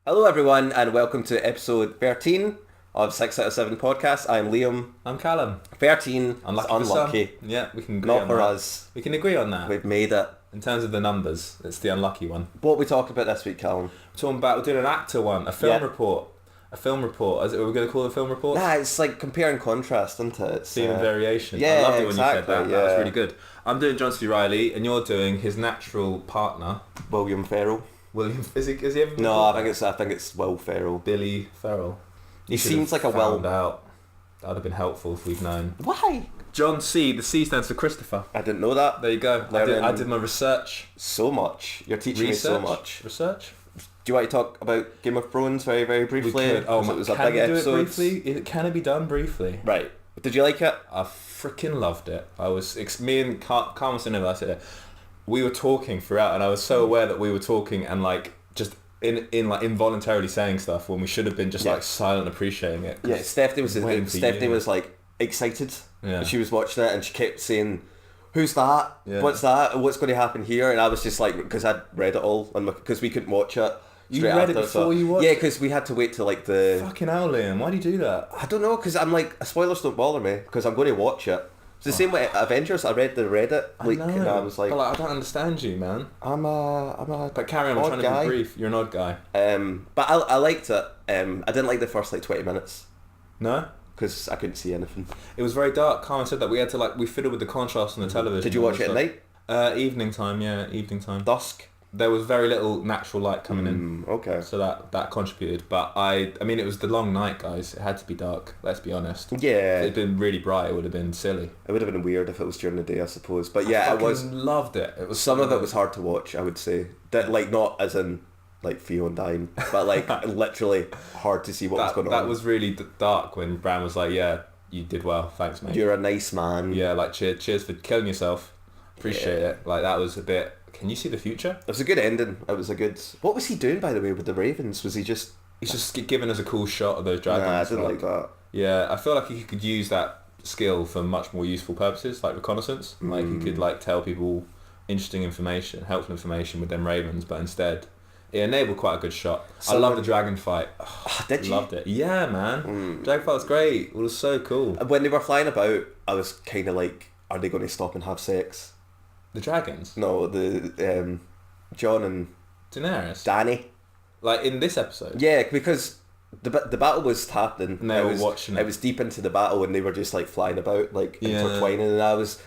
Hello everyone and welcome to episode 13 of 6 out of 7 podcast. I'm Liam. I'm Calum. 13, unlucky. Yeah, we can agree Not on for that. us. We can agree on that. We've made it. In terms of the numbers, it's the unlucky one. What are we talking about this week, Calum? We're doing an actor one, a film Yeah. report. A film report. Is it what we're going to call it, a film report? Nah, it's like compare and contrast, isn't it? It's, Theme and variation. yeah, I loved it when exactly, you said that. yeah. That was really good. I'm doing John C. Reilly and you're doing his natural partner. William Ferrell. William, is he ever been No, called I think it's Will Ferrell. Billy Ferrell. He seems like a Will. Out. That would have been helpful if we'd known. Why? John C. The C stands for Christopher. I didn't know that. There you go. I did my research. So much. You're teaching me so much. Research. Do you want to talk about Game of Thrones very, very briefly? We could. Oh, it was a can big we do episode. it briefly? Can it be done briefly? Right. Did you like it? I freaking loved it. Me and Calum was in there, I said it. We were talking throughout and I was so aware that we were talking and like just in like involuntarily saying stuff when we should have been just like silent appreciating it. Yeah, Stephanie was like excited. Yeah. She was watching it and she kept saying, "Who's that? Yeah. What's that? What's going to happen here?" And I was just like, because I'd read it all because we couldn't watch it. You straight read it after, before you watched Yeah, it? because we had to wait till like the... Fucking hell, Liam. Why do you do that? I don't know, because I'm like, spoilers don't bother me because I'm going to watch it. It's the same way Avengers. I read the Reddit like, I know. and I was like, But I don't understand you, man. I'm a But carry on, I'm odd trying guy. to be brief. You're an odd guy. But I liked it. I didn't like the first like 20 minutes No? because I couldn't see anything. It was very dark. Carmen said that we had to we fiddled with the contrast on the television. Did you watch it at night? Evening time, yeah, evening time. Dusk? There was very little natural light coming in. Okay. So that contributed. But I mean, it was the long night, guys. It had to be dark, let's be honest. Yeah. If it had been really bright, it would have been silly. It would have been weird if it was during the day, I suppose. But yeah, it was... loved it. It was Some of it was hard to watch, I would say. That, like, not as in, like, Fiona dying, but, like, literally hard to see what was going on. That was really dark when Bran was like, yeah, you did well, thanks, mate. You're a nice man. Yeah, like, cheers for killing yourself. Appreciate it. Like, that was a bit... Can you see the future? It was a good ending. It was a good... What was he doing, by the way, with the Ravens? Was he just... He's just giving us a cool shot of those dragons. Nah, I didn't like that. Yeah, I feel like he could use that skill for much more useful purposes, like reconnaissance. Like he could like tell people interesting information, helpful information with them ravens, but instead it enabled quite a good shot. I love the dragon fight. Did you? Loved it. Yeah, man. Dragon fight was great. It was so cool. When they were flying about, I was kind of like, are they going to stop and have sex? The dragons? No, the John and Daenerys? Danny. Like in this episode? Yeah, because the battle was happening. And they were watching it. It was deep into the battle and they were just like flying about, like Yeah. intertwining, and I was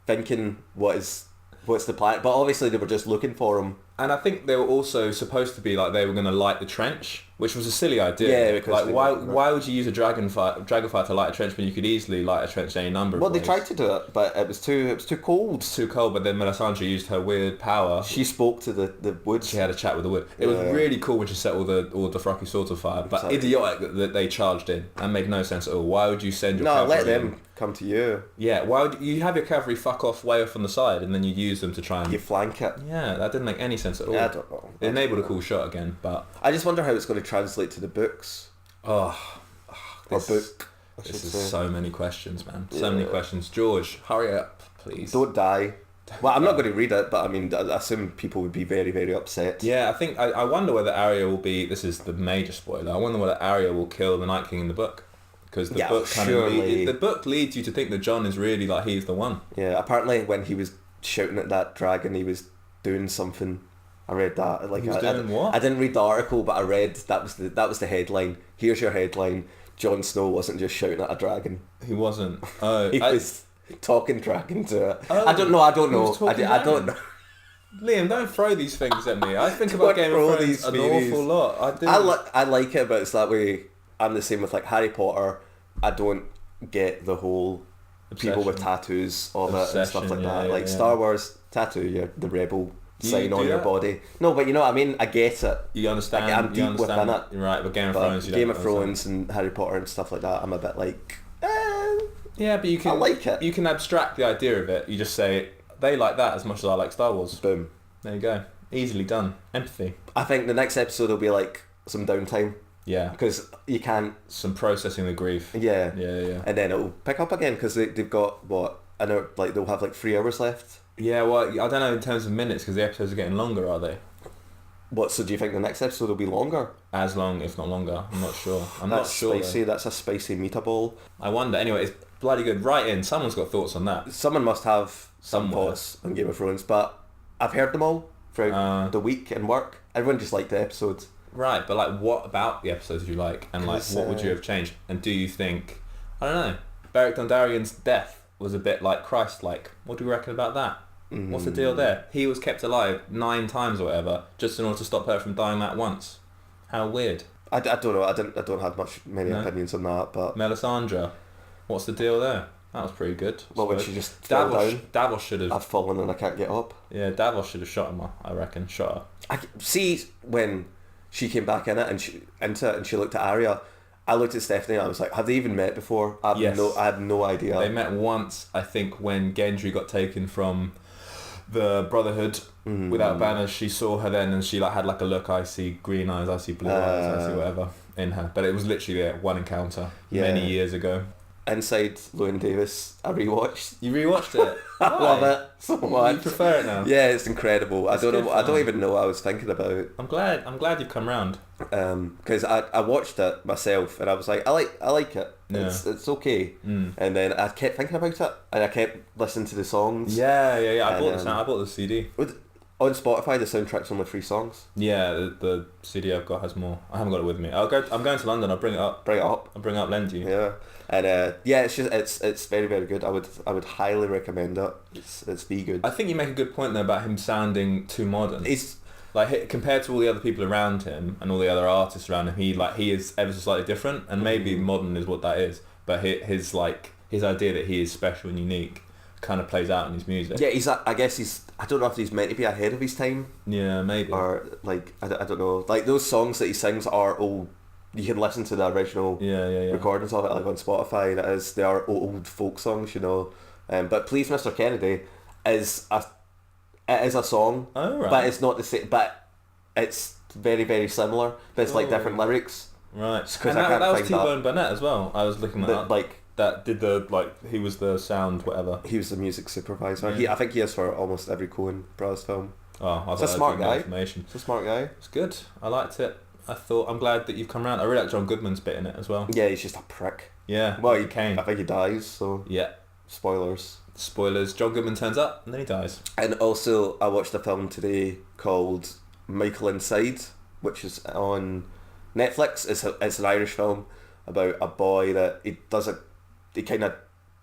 thinking, what's the plan? But obviously they were just looking for him. And I think they were also supposed to be like they were going to light the trench, which was a silly idea. Yeah, because like they why would you use a dragon fight to light a trench when you could easily light a trench any number of Well, ways? they tried to do it, but it was too cold. It's too cold, but then Melisandre used her weird power. She spoke to the woods. She had a chat with the wood. It was really cool when she set all the Dothraki swords on fire, but Exactly. idiotic that they charged in and made no sense at all. Why would you send your No, cavalry? let them come to you. Yeah, why would you have your cavalry fuck off way off on the side and then you use them to try and... You flank it. Yeah, that didn't make any sense at all. Yeah, I don't know. It enabled a cool shot again, but... I just wonder how it's going to translate to the books. Or book. This is so many questions, man. So many questions. George, hurry up, please. Don't die. Well, I'm not going to read it, but I mean, I assume people would be very, very upset. Yeah, I think... I wonder whether Arya will be... This is the major spoiler. I wonder whether Arya will kill the Night King in the book. Because the book kind surely. of... The book leads you to think that Jon is really like he's the one. Yeah, apparently when he was shouting at that dragon, he was doing something. I read that. Like, He was doing what? I didn't read the article, but I read that was the headline. Here's your headline. Jon Snow wasn't just shouting at a dragon. He wasn't. Oh, He was talking dragon to it. Oh, I don't know. he was talking I don't know. Liam, don't throw these things at me. I think about Don't Game throw of Thrones these an theories. awful lot. I do. I like it, but it's that way. I'm the same with like Harry Potter. I don't get the whole people with tattoos of it and stuff Obsession, like yeah, that. yeah, Like yeah. Star Wars tattoo, you're the rebel You sign do on your that? body. No, but you know what I mean. I get it. You understand? Like, I'm you deep understand within it. You're right, but Game of But Thrones. You Game don't of understand. Thrones and Harry Potter and stuff like that, I'm a bit like. Yeah, but you can. I like it. You can abstract the idea of it. You just say they like that as much as I like Star Wars. Boom. There you go. Easily done. Empathy. I think the next episode will be like some downtime Yeah. because you can't. Some processing the grief. Yeah. Yeah. And then it'll pick up again because they've got what? I know, like they'll have like 3 hours left. Yeah, well, I don't know in terms of minutes because the episodes are getting longer, are they? What, so do you think the next episode will be longer? As long, if not longer. I'm not sure. I'm not sure. Spicy. That's a spicy meatball. I wonder. Anyway, it's bloody good. Right in. Someone's got thoughts on that. Someone must have some Somewhere. thoughts on Game of Thrones, but I've heard them all throughout the week and work. Everyone just liked the episodes. Right, but like, what about the episodes did you like, and like, what would you have changed? And do you think, I don't know, Beric Dondarrion's death was a bit like Christ-like? What do you reckon about that? What's the deal there? He was kept alive 9 times or whatever, just in order to stop her from dying that once. How weird. I don't know. I don't have many opinions on that, but Melisandre, what's the deal there? That was pretty good. Well, when she just fell down. Davos should have. I've fallen and I can't get up. Yeah, Davos should have shot him. I reckon, shot her. I see when she came back in it and she looked at Arya. I looked at Stephanie and I was like, have they even met before? I had no idea. They met once, I think, when Gendry got taken from the Brotherhood without banners. She saw her then and she like had like a look, I see green eyes, I see blue eyes, I see whatever in her. But it was literally one encounter many years ago. Inside Llewyn Davis, I rewatched. You rewatched it? I love it so much. You prefer it now? Yeah, it's incredible. I don't even know what I was thinking about. I'm glad you've come round. Because I watched it myself and I was like, I like it. Yeah. It's okay. And then I kept thinking about it and I kept listening to the songs. Yeah. I bought the CD. On Spotify, the soundtrack's only 3 songs. Yeah, the CD I've got has more. I haven't got it with me. I'm going to London. I'll bring it up. I'll bring it up. Lend you. Yeah. And it's very, very good. I would highly recommend it. It's be good. I think you make a good point there about him sounding too modern. He's like, compared to all the other people around him and all the other artists around him, he is ever so slightly different, and maybe modern is what that is. But his idea that he is special and unique kind of plays out in his music. Yeah, I don't know if he's meant to be ahead of his time. Yeah, maybe. Or like I don't know. Like those songs that he sings are old. You can listen to the original recordings of it like on Spotify. They are old folk songs, you know. But Please Mr. Kennedy is a song, but it's not the same. But it's very, very similar. But it's like different lyrics. Right. And that was T-Bone Burnett as well. I was looking at that. Like that did he was the sound whatever. He was the music supervisor. I think he is for almost every Coen Brothers film. Oh, it's a smart guy. Information. It's a smart guy. It's good. I liked it. I'm glad that you've come around. I really like John Goodman's bit in it as well. Yeah, he's just a prick. Yeah. Well, I think he dies, so... Yeah. Spoilers. John Goodman turns up and then he dies. And also, I watched a film today called Michael Inside, which is on Netflix. It's an Irish film about a boy that he kind of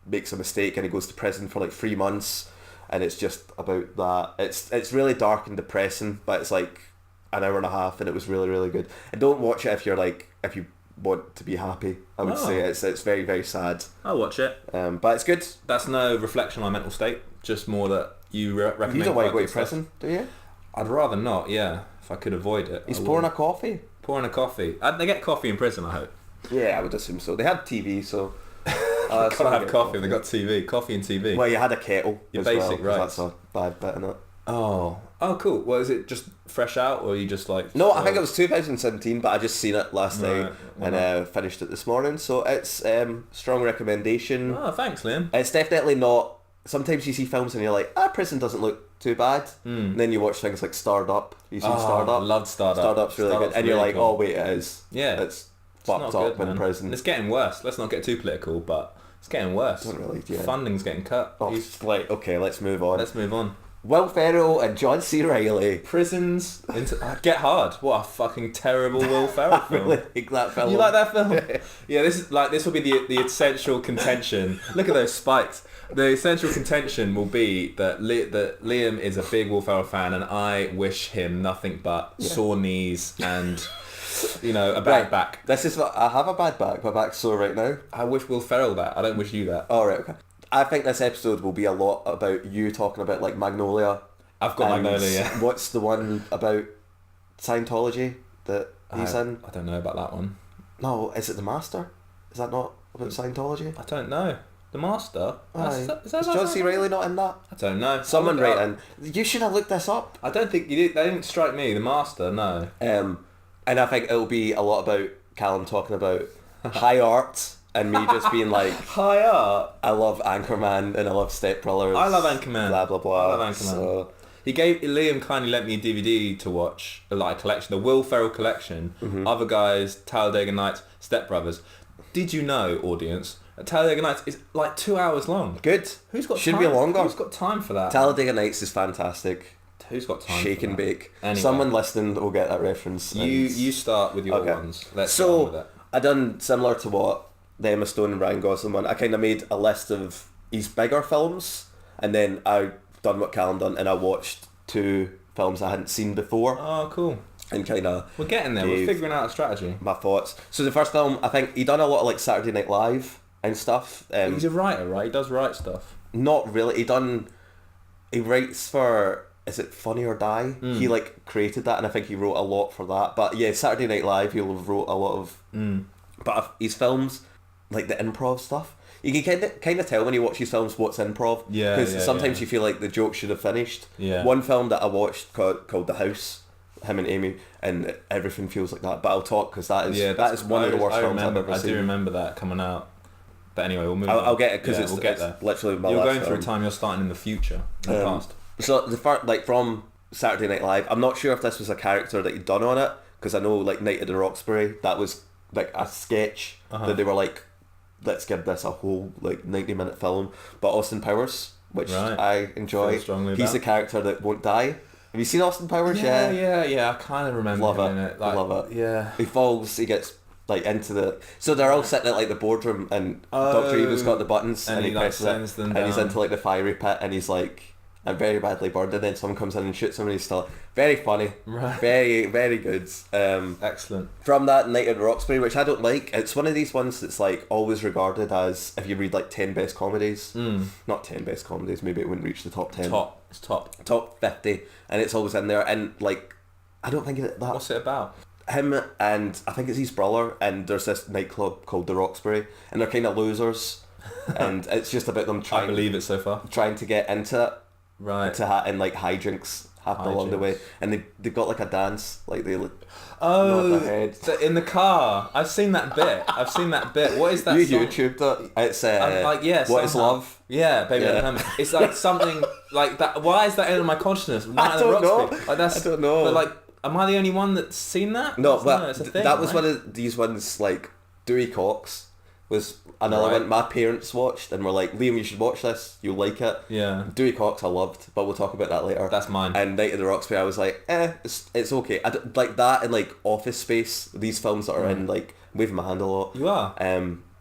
makes a mistake and he goes to prison for like 3 months, and it's just about that. It's really dark and depressing, but it's like an hour and a half, and it was really, really good. And don't watch it if you want to be happy. I would say it's very, very sad. I'll watch it. But it's good. That's no reflection on my mental state. Just more that you recommend. You don't want to go to prison, do you? I'd rather not. Yeah, if I could avoid it. He's pouring a coffee. They get coffee in prison, I hope. Yeah, I would assume so. They had TV, so. Can't have coffee. They got TV. Coffee and TV. Well, you had a kettle. Your basic, right? That's a bad bit in it. Oh, cool. Well, is it just fresh out, or are you just like... No, I think it was 2017, but I just seen it last night and finished it this morning. So it's strong recommendation. Oh, thanks, Liam. It's definitely not... Sometimes you see films and you're like, prison doesn't look too bad. And then you watch things like Starred Up. You've seen Starred Up? I loved Starred Up. Starred Up's really good. And you're like, cool. Oh, wait, it is. Yeah. It's fucked up in prison. And it's getting worse. Let's not get too political, but it's getting worse. Don't really, yeah. Funding's getting cut. Okay, let's move on. Will Ferrell and John C. Reilly. Prisons into Get Hard. What a fucking terrible Will Ferrell film. I really like that film. You like that film? Yeah, this will be the essential contention. Look at those spikes. The essential contention will be that Liam is a big Will Ferrell fan, and I wish him nothing but sore knees and a bad back. This is what I have, a bad back. My back's sore right now. I wish Will Ferrell that. I don't wish you that. All right, okay. I think this episode will be a lot about you talking about like Magnolia. I've got Magnolia, yeah. What's the one about Scientology that he's in? I don't know about that one. No, is it The Master? Is that not about Scientology? I don't know. The Master? Is John C. Reilly not in that? I don't know. Someone write in. You should have looked this up. I don't think you did. They didn't strike me. The Master, no. And I think it'll be a lot about Calum talking about high art. And me just being like, high art. I love Anchorman and I love Step Brothers. I love Anchorman. Blah blah blah. I love Anchorman. So Liam kindly lent me a DVD to watch, like a collection, the Will Ferrell collection, Other Guys, Talladega Nights, Step Brothers. Did you know, audience, that Talladega Nights is like 2 hours long? Good. Who's got Should time? be longer. Who's got time for that? Talladega Nights is fantastic. Who's got time Shake for and that? bake. Anyway. Someone listening will get that reference. You start with your Okay. ones. Let's get on with So, it. I done similar to what the Emma Stone and Ryan Gosling one. I kind of made a list of his bigger films, and then I done what Calum done, and I watched 2 films I hadn't seen before, Oh, cool. and kind of We're getting there. We're figuring out a strategy. my thoughts. So the first film, I think he done a lot of like Saturday Night Live and stuff. He's a writer, right? He does write stuff. Not really. He writes for, is it Funny or Die? He like created that, and I think he wrote a lot for that. But yeah, Saturday Night Live, he'll have wrote a lot of. But his films, like the improv stuff, you can kind of tell when you watch his films what's improv. Yeah, Because sometimes yeah. you feel like the joke should have finished. Yeah. One film that I watched called The House, him and Amy, and everything feels like that. But I'll talk because that is one of the worst films I've ever seen. I do remember that coming out. But anyway, we'll move on. I'll get it because we'll get there. literally my You're last going through film. a time you're starting in the future, not the past. So the first, like from Saturday Night Live, I'm not sure if this was a character that he'd done on it, because I know like Night at the Roxbury, that was like a sketch that they were like, let's give this a whole like 90-minute film. But Austin Powers, which Right. I enjoy, Feel strongly he's about. the character that won't die. Have you seen Austin Powers? Yeah. I kind of remember Love him it. in it. Like, Love it. Yeah. He falls, he gets like into the, so they're all sitting at like the boardroom, and Dr. Evil's got the buttons, and and he, he like, presses sends it, them and he's down. into like the fiery pit, and he's like, I'm very badly burned, and then someone comes in and shoots him, and he's still very funny, Right. very very good. Excellent. From that Night at the Roxbury, which I don't like, it's one of these ones that's like always regarded as, if you read like 10 best comedies, not 10 best comedies, maybe it wouldn't reach the top 10, It's top. top 50, and it's always in there, and like I don't think that What's it about? him and I think it's his brother, and there's this nightclub called the Roxbury, and they're kind of losers, and it's just about them I believe it so far. trying to get into it, Right. and like hijinks happen along the way, and they've got like a dance, like they look Oh, nod their head. so in the car. I've seen that bit. What is that You song? YouTubed it. It's What is somehow. Love? Yeah, Baby Yeah. Don't Hurt Me. It's like something like that. Why is that in my consciousness? I don't know. Like that's, I don't know. But like, am I the only one that's seen that? No, It's but it's a thing, that was right? one of these ones, like Dewey Cox was another Right. one my parents watched and were like, Liam, you should watch this, you'll like it. Yeah. Dewey Cox I loved, but we'll talk about that later. That's mine. And Night of the Roxbury, I was like, it's okay. I don't, like that, and like Office Space, these films that are in like, waving my hand a lot. You are.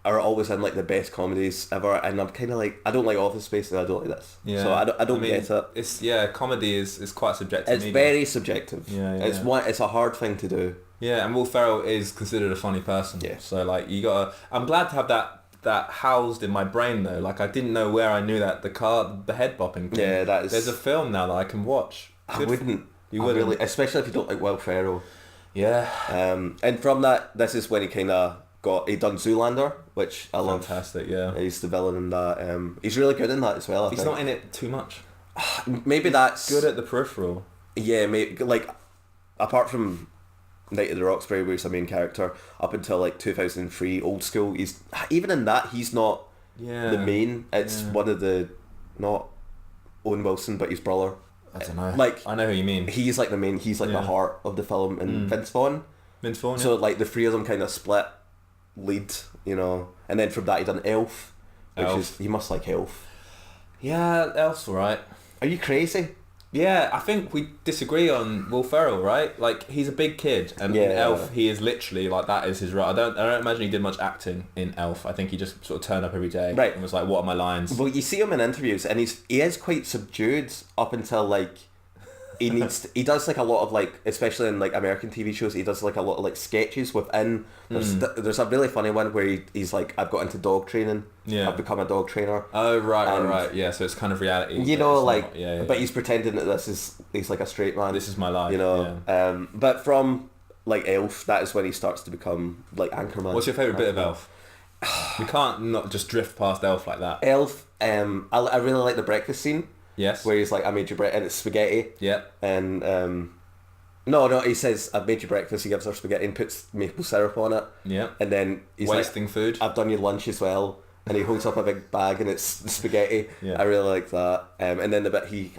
Are always in like the best comedies ever, and I'm kind of like, I don't like Office Space and I don't like this. Yeah. So I don't mean, get it. It's comedy is quite subjective. It's medium. very subjective. Yeah, yeah, It's yeah. it's a hard thing to do. Yeah, and Will Ferrell is considered a funny person. Yeah. So like you gotta. I'm glad to have that housed in my brain though. Like I didn't know where I knew that the head bopping thing. Yeah, that is. There's a film now that I can watch. I Good wouldn't. You I wouldn't? really, especially if you don't like Will Ferrell. Yeah. And from that, this is when he kind of he done Zoolander, which I love. Fantastic. Yeah. He's the villain in that. He's really good in that as well. I He's think. not in it too much. Maybe that's Good at the peripheral. Yeah, maybe like apart from Night of the Roxbury, where he's a main character, up until like 2003, Old School. He's even in that he's not Yeah. the main. It's one of the not Owen Wilson, but his brother. I don't know. Like I know who you mean. he's like the main. He's like Yeah. the heart of the film, and Vince Vaughn. Vince Vaughn. So like the three of them kind of split lead, and then from that he done Elf, which Elf. is you must like Elf. Yeah, Elf's alright. Are you crazy? Yeah, I think we disagree on Will Ferrell, right? Like he's a big kid, and in Yeah. Elf he is literally like that is his role. I don't imagine he did much acting in Elf. I think he just sort of turned up every day, Right. and was like, "What are my lines?" Well, you see him in interviews, and he is quite subdued up until like he does like a lot of like, especially in like American TV shows, he does like a lot of like sketches within. There's a really funny one where he's like, I've got into dog training. Yeah. I've become a dog trainer. Oh right, And- right. Yeah, so it's kind of reality. You but know, it's like, not- yeah, but he's pretending that he's like a straight man. this is my life. But from like Elf, that is when he starts to become like Anchorman. What's your favourite bit of Elf? We can't not just drift past Elf like that. Elf? I really like the breakfast scene Yes. where he's like, I made you breakfast, and it's spaghetti. Yeah. And no, he says, I've made you breakfast. He gives her spaghetti and puts maple syrup on it. Yeah. And then he's Wasting food. I've done your lunch as well. and he holds up a big bag and it's spaghetti. Yeah. I really like that. And then the bit he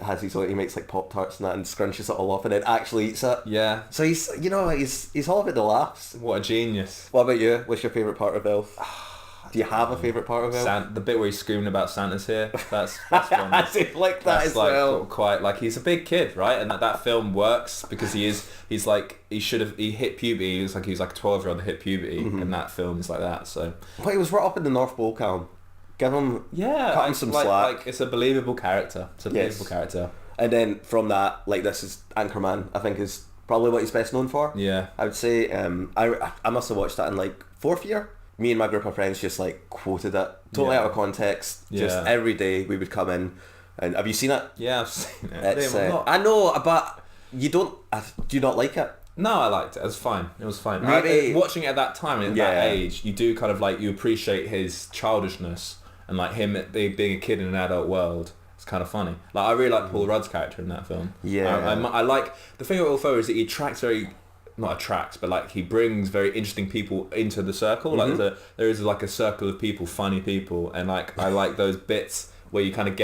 makes like Pop-Tarts and that and scrunches it all up and then actually eats it. Yeah. So he's all about the laughs. What a genius. What about you? What's your favourite part of Elf? Do you have a favourite part of Elf? The bit where he's screaming about Santa's here. That's one. I do like that That's as like well. quite like he's a big kid, right? And that film works because he hit puberty. He looks like he was like a 12-year-old that hit puberty, and that film is like that. So, But he was right up in the North Pole, Calum. Give him, cut him some slack. Like it's a believable character. It's a believable character. And then from that, like this is Anchorman. I think is probably what he's best known for. Yeah. I would say. I must have watched that in like 4th year. Me and my group of friends just like quoted it totally out of context. Just every day we would come in. And have you seen it? Yeah, I've seen it. It's, I know, but you don't. Do you not like it? No, I liked it. It was fine. It was fine. Maybe watching it at that time, at that age, you do kind of like you appreciate his childishness and like him being a kid in an adult world. It's kind of funny. Like I really like Paul Rudd's character in that film. Yeah, I like the thing about Will Ferrell is that he but like he brings very interesting people into the circle. Like there is like a circle of people, funny people, and like I like those bits where you kind of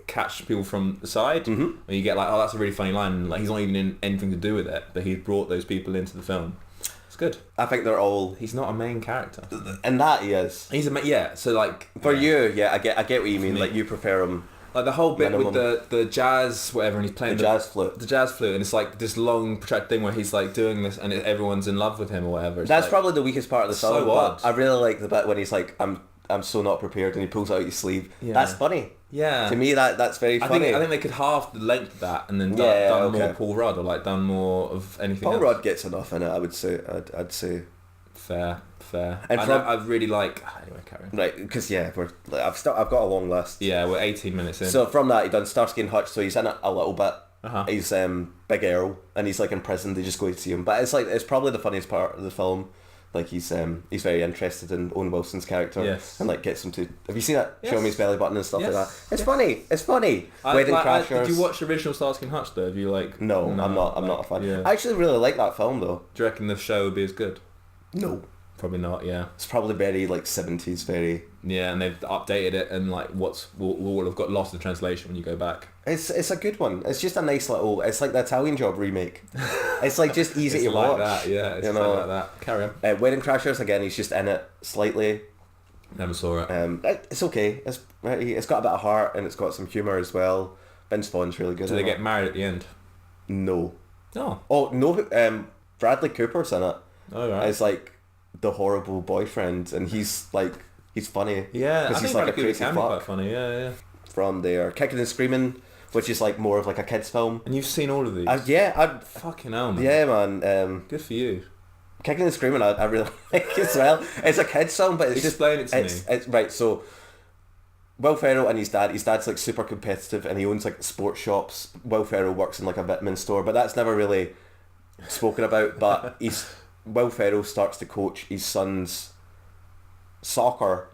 catch people from the side, where you get like, oh, that's a really funny line, and like he's not even in anything to do with it, but he's brought those people into the film. It's good. I think they're all. He's not a main character, and that he is. He's so like for you, I get what you mean. Like you prefer him. Like the whole bit with the jazz, whatever, and he's playing the jazz flute, and it's like this long protracted thing where he's like doing this, and everyone's in love with him or whatever. It's that's like, probably the weakest part of the film. So odd. I really like the bit when he's like, I'm so not prepared, and he pulls out his sleeve. Yeah. That's funny. Yeah. To me, that's very funny. I think they could halve the length of that and then done more Paul Rudd or like done more of anything Paul else. Rudd gets enough in it, I would say. I'd say. Fair. And I really like. Anyway, carry on. Right, because I've got a long list. Yeah, we're 18 minutes in. So from that, he done Starsky and Hutch, so he's in it a little bit. He's Big Earl, and he's like in prison. They just go to see him, but it's probably the funniest part of the film. Like he's very interested in Owen Wilson's character, and like gets him to. Have you seen it? Yes. Show him his belly button and stuff like that. It's funny. It's funny. Wedding Crashers. Did you watch the original Starsky and Hutch though? Have you like? No, I'm not a fan. Yeah. I actually really like that film though. Do you reckon the show would be as good? No. Probably not, yeah. It's probably very like 70s, very. Yeah, and they've updated it, and like will have got lost in translation when you go back. It's a good one. It's just a nice little. It's like the Italian Job remake. It's like just easy to like watch. That, yeah. It's like that. Carry on. Wedding Crashers again. He's just in it slightly. Never saw it. It's okay. It's got a bit of heart and it's got some humour as well. Vince Vaughn's really good. Do they get married at the end? No. No. Oh no. Bradley Cooper's in it. Oh right. It's like the horrible boyfriend, and he's funny. Yeah, because he's like a crazy fuck. Quite funny. Yeah. From there, Kicking and Screaming, which is like more of like a kids film. And you've seen all of these? Fucking hell, man. Yeah, man. Good for you. Kicking and Screaming, I really like as well. It's a kids film, but Explain it to me. It's right. So, Will Ferrell and his dad's like super competitive, and he owns like sports shops. Will Ferrell works in like a vitamin store, but that's never really spoken about. But Will Ferrell starts to coach his son's soccer,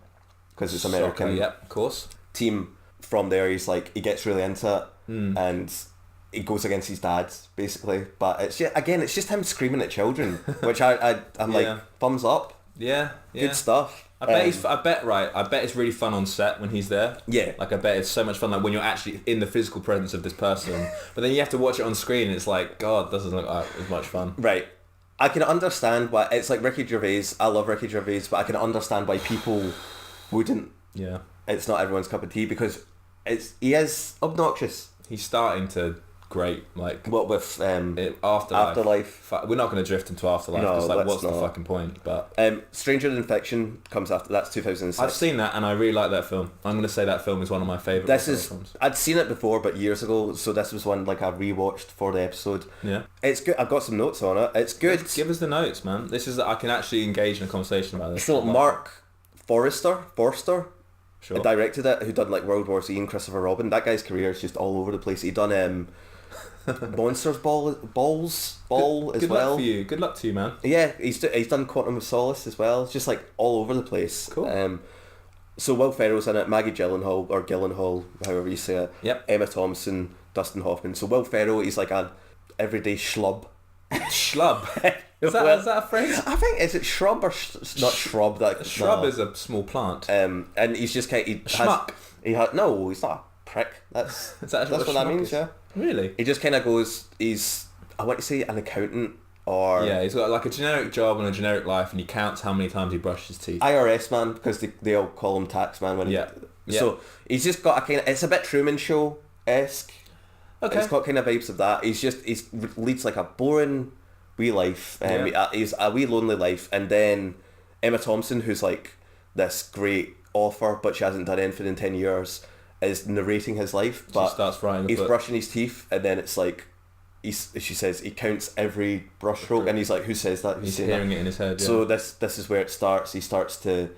because it's American. Yep, of course. Team. From there, he gets really into it, and he goes against his dad basically. But it's just him screaming at children, which I'm like thumbs up. Yeah. Good stuff. I bet it's really fun on set when he's there. Yeah. Like I bet it's so much fun like when you're actually in the physical presence of this person. But then you have to watch it on screen and it's like, God, this doesn't look like as much fun. Right. I can understand why it's like Ricky Gervais. I love Ricky Gervais, but I can understand why people wouldn't. Yeah. It's not everyone's cup of tea because he is obnoxious. He's starting to grate like what with Afterlife. We're not going to drift into Afterlife because what's the fucking point? But Stranger Than Fiction comes after. That's 2006. I've seen that and I really like that film. I'm going to say that film is one of my favourite films. I'd seen it before but years ago, so this was one like I rewatched for the episode. Yeah, it's good. I've got some notes on it. It's good. Give us the notes, man. I can actually engage in a conversation about this. So Mark Forster. Sure. Directed it, who done like World War Z and Christopher Robin. That guy's career is just all over the place. He done Monsters Ball as well. Good luck for you. Good luck to you, man. Yeah, he's done Quantum of Solace as well. It's just like all over the place. Cool. So Will Ferrell's in it, Maggie Gyllenhaal, or Gyllenhaal, however you say it. Yep. Emma Thompson, Dustin Hoffman. So Will Ferrell, he's like a everyday schlub. Schlub. Is that a phrase? I think is it shrub or not shrub? That A shrub no. is a small plant. And he's just kind. Schmuck. No, he's not a prick. That's Is that that's what that means. is? Yeah. Really? He just kind of goes. He's I want to say an accountant or Yeah, he's got like a generic job and a generic life, and he counts how many times he brushes his teeth. IRS man because they all call him tax man when Yeah. So he's just got a kind of it's a bit Truman Show esque. Okay. It's got kind of vibes of that. He leads like a boring wee life. He's a wee lonely life, and then Emma Thompson, who's like this great author, but she hasn't done anything in 10 years, is narrating his life. But She starts writing. he's brushing his teeth, and then it's like she says he counts every brush stroke, and he's like, who says that? He's hearing it in his head. Yeah. So this is where it starts. He starts to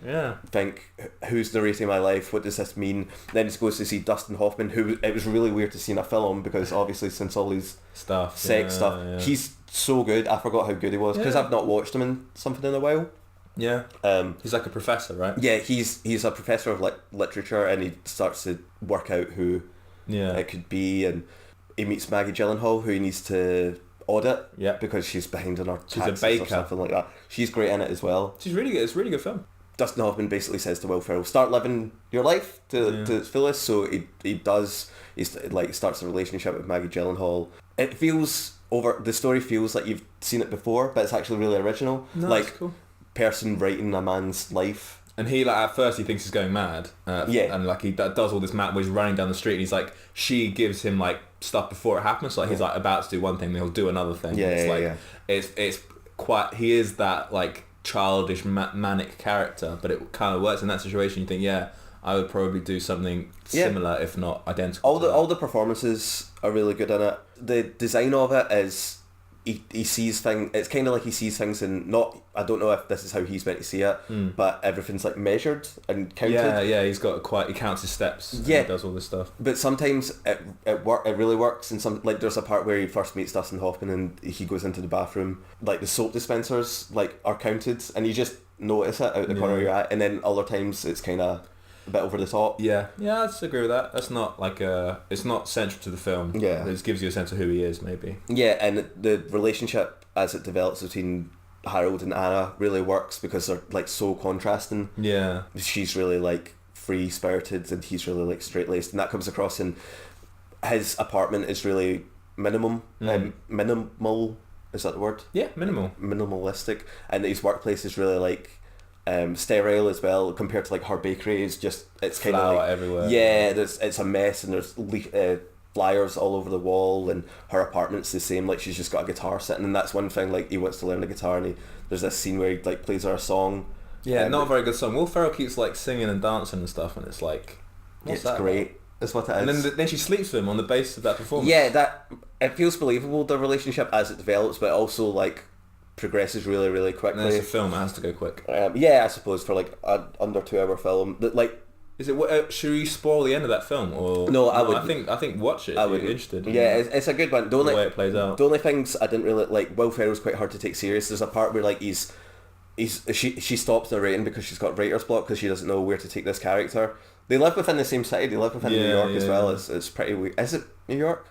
think, who's narrating my life? What does this mean? Then he goes to see Dustin Hoffman, who it was really weird to see in a film because obviously since all these sex stuff, he's so good. I forgot how good he was because I've not watched him in something in a while. Yeah. He's like a professor, right? Yeah, he's a professor of literature, and he starts to work out who it could be, and he meets Maggie Gyllenhaal, who he needs to audit because she's behind on her taxes a baker or something like that. She's great in it as well. She's really good. It's a really good film. Dustin Hoffman basically says to Will Ferrell, start living your life to its fullest. So he does. He's like starts a relationship with Maggie Gyllenhaal. It feels the story feels like you've seen it before, but it's actually really original. No, like that's cool. Person writing a man's life. And he like at first he thinks he's going mad. And like he does all this mad where he's running down the street, and he's like she gives him like stuff before it happens. So like he's like about to do one thing, then he'll do another thing. It's quite. He is that like childish manic character, but it kind of works in that situation. You think, I would probably do something similar, if not identical. All the performances are really good in it. The design of it is he sees things. It's kind of like he sees things in not. I don't know if this is how he's meant to see it, but everything's like measured and counted. Yeah. He's got he counts his steps. Yeah, and he does all this stuff. But sometimes it really works. And some like there's a part where he first meets Dustin Hoffman and he goes into the bathroom. Like the soap dispensers like are counted, and you just notice it out the corner of your eye. And then other times it's kind of a bit over the top. Yeah, I just agree with that. That's not like it's not central to the film. Yeah, it just gives you a sense of who he is, maybe. Yeah, and the relationship as it develops between Harold and Anna really works because they're like so contrasting. Yeah, she's really like free spirited and he's really like straight laced, and that comes across in his apartment is really minimal. Is that the word? Yeah, minimalistic, and his workplace is really like sterile as well compared to like her bakery. Is just it's kind of like everywhere. Yeah, it's a mess, and there's flyers all over the wall, and her apartment's the same. Like she's just got a guitar sitting, and that's one thing. Like he wants to learn the guitar, and there's this scene where he like plays her a song. Yeah, not a very good song. Will Ferrell keeps like singing and dancing and stuff, and it's like it's great. About? That's what it is. And then she sleeps with him on the basis of that performance. Yeah, that it feels believable, the relationship as it develops, but also like progresses really, really quickly. And it's a film; it has to go quick. I suppose for like an under 2 hour film, that like. Is it? Should we spoil the end of that film? Or no, I would. I think watch it. If you're interested. Yeah, it's a good one. The way it plays out. The only things I didn't really like. Will Ferrell's quite hard to take serious. There's a part where like she stops narrating because she's got writer's block because she doesn't know where to take this character. They live within the same city. They live within New York as well. It's pretty weird. Is it New York?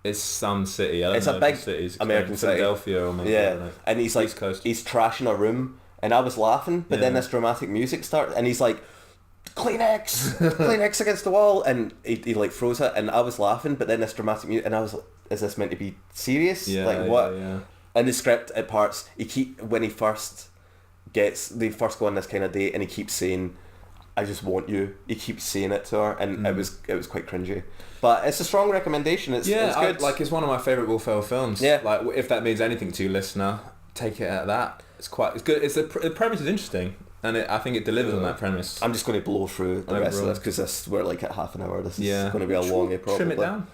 It's some city. I don't know a big cities. American city. Philadelphia or maybe. Yeah, and he's like East Coast. He's trashing a room, and I was laughing. But then this dramatic music starts, and he's like, Kleenex against the wall, and he like throws it, and I was laughing. But then this dramatic music, and I was like, is this meant to be serious? Yeah, like what? Yeah. In the script at parts, when they first go on this kind of date, and he keeps saying, I just want you. He keeps saying it to her, and it was quite cringy. But it's a strong recommendation. It's good. It's one of my favourite Will Ferrell films. Yeah. Like if that means anything to you, listener, take it at that. It's good. The premise is interesting, and I think it delivers on that premise. I'm just going to blow through the rest of this because we're like at half an hour. This is going to be a longy probably. Trim it down.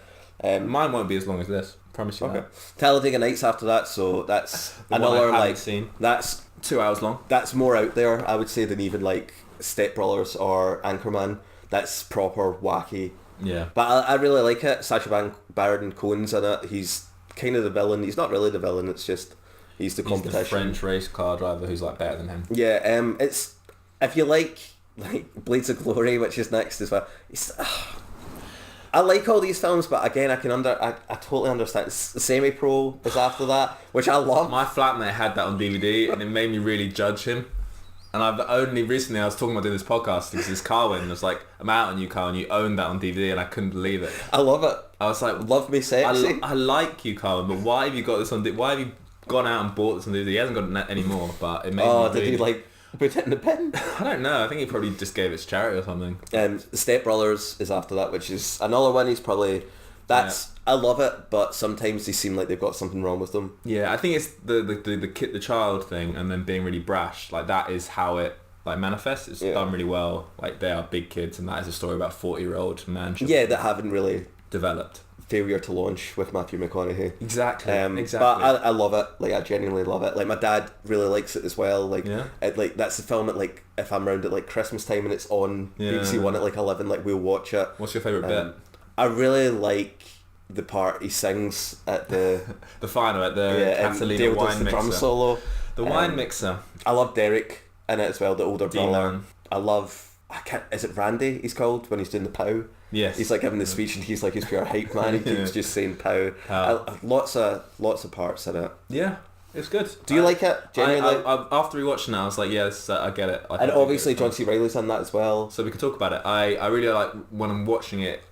Mine won't be as long as this. Promise you that. Talladega Nights after that, so that's another like scene. That's 2 hours long. That's more out there, I would say, than even like Step Brothers or Anchorman. That's proper wacky. Yeah. But I really like it. Sacha Baron Cohen's in it. He's kind of the villain. He's not really the villain. It's just he's the competition. He's the French race car driver who's like better than him. Yeah. It's if you like Blades of Glory, which is next as well. I like all these films, but again, I totally understand. Semi-Pro is after that, which I love. My flatmate had that on DVD, and it made me really judge him. And I've only recently, I was talking about doing this podcast because it's Carwin, and it was like, I'm out on you, Carwin, you own that on DVD, and I couldn't believe it. I love it. I was like, love me sexy. I like you, Carwin, but why have you got this on DVD? Why have you gone out and bought this on DVD? He hasn't got it anymore, but it made me really... did he like put it in the bin? I don't know. I think he probably just gave it to charity or something. Step Brothers is after that, which is another one. He's probably I love it, but sometimes they seem like they've got something wrong with them. Yeah, I think it's the child thing, and then being really brash. Like that is how it like manifests. It's done really well. Like they are big kids, and that is a story about 40-year-old man. That haven't really developed. Failure to launch with Matthew McConaughey. Exactly. But I love it. Like I genuinely love it. Like my dad really likes it as well. Like that's the film at like if I'm around at like Christmas time and it's on BBC One at like 11, like we'll watch it. What's your favourite bit? I really like the part he sings at the the final at the Catalina wine mixer. Drum solo. The wine mixer. I love Derek in it as well, the older brother. D-man. I love is it Randy he's called when he's doing the POW? Yes. He's like giving the speech and he's like his pure hype man. He keeps just saying POW. Lots of parts in it. Yeah. It's good. Do you like it? Genuinely? I after rewatching it, I was like, yes, I get it. And obviously John C. Reilly's in that as well. So we could talk about it. I really like, when I'm watching it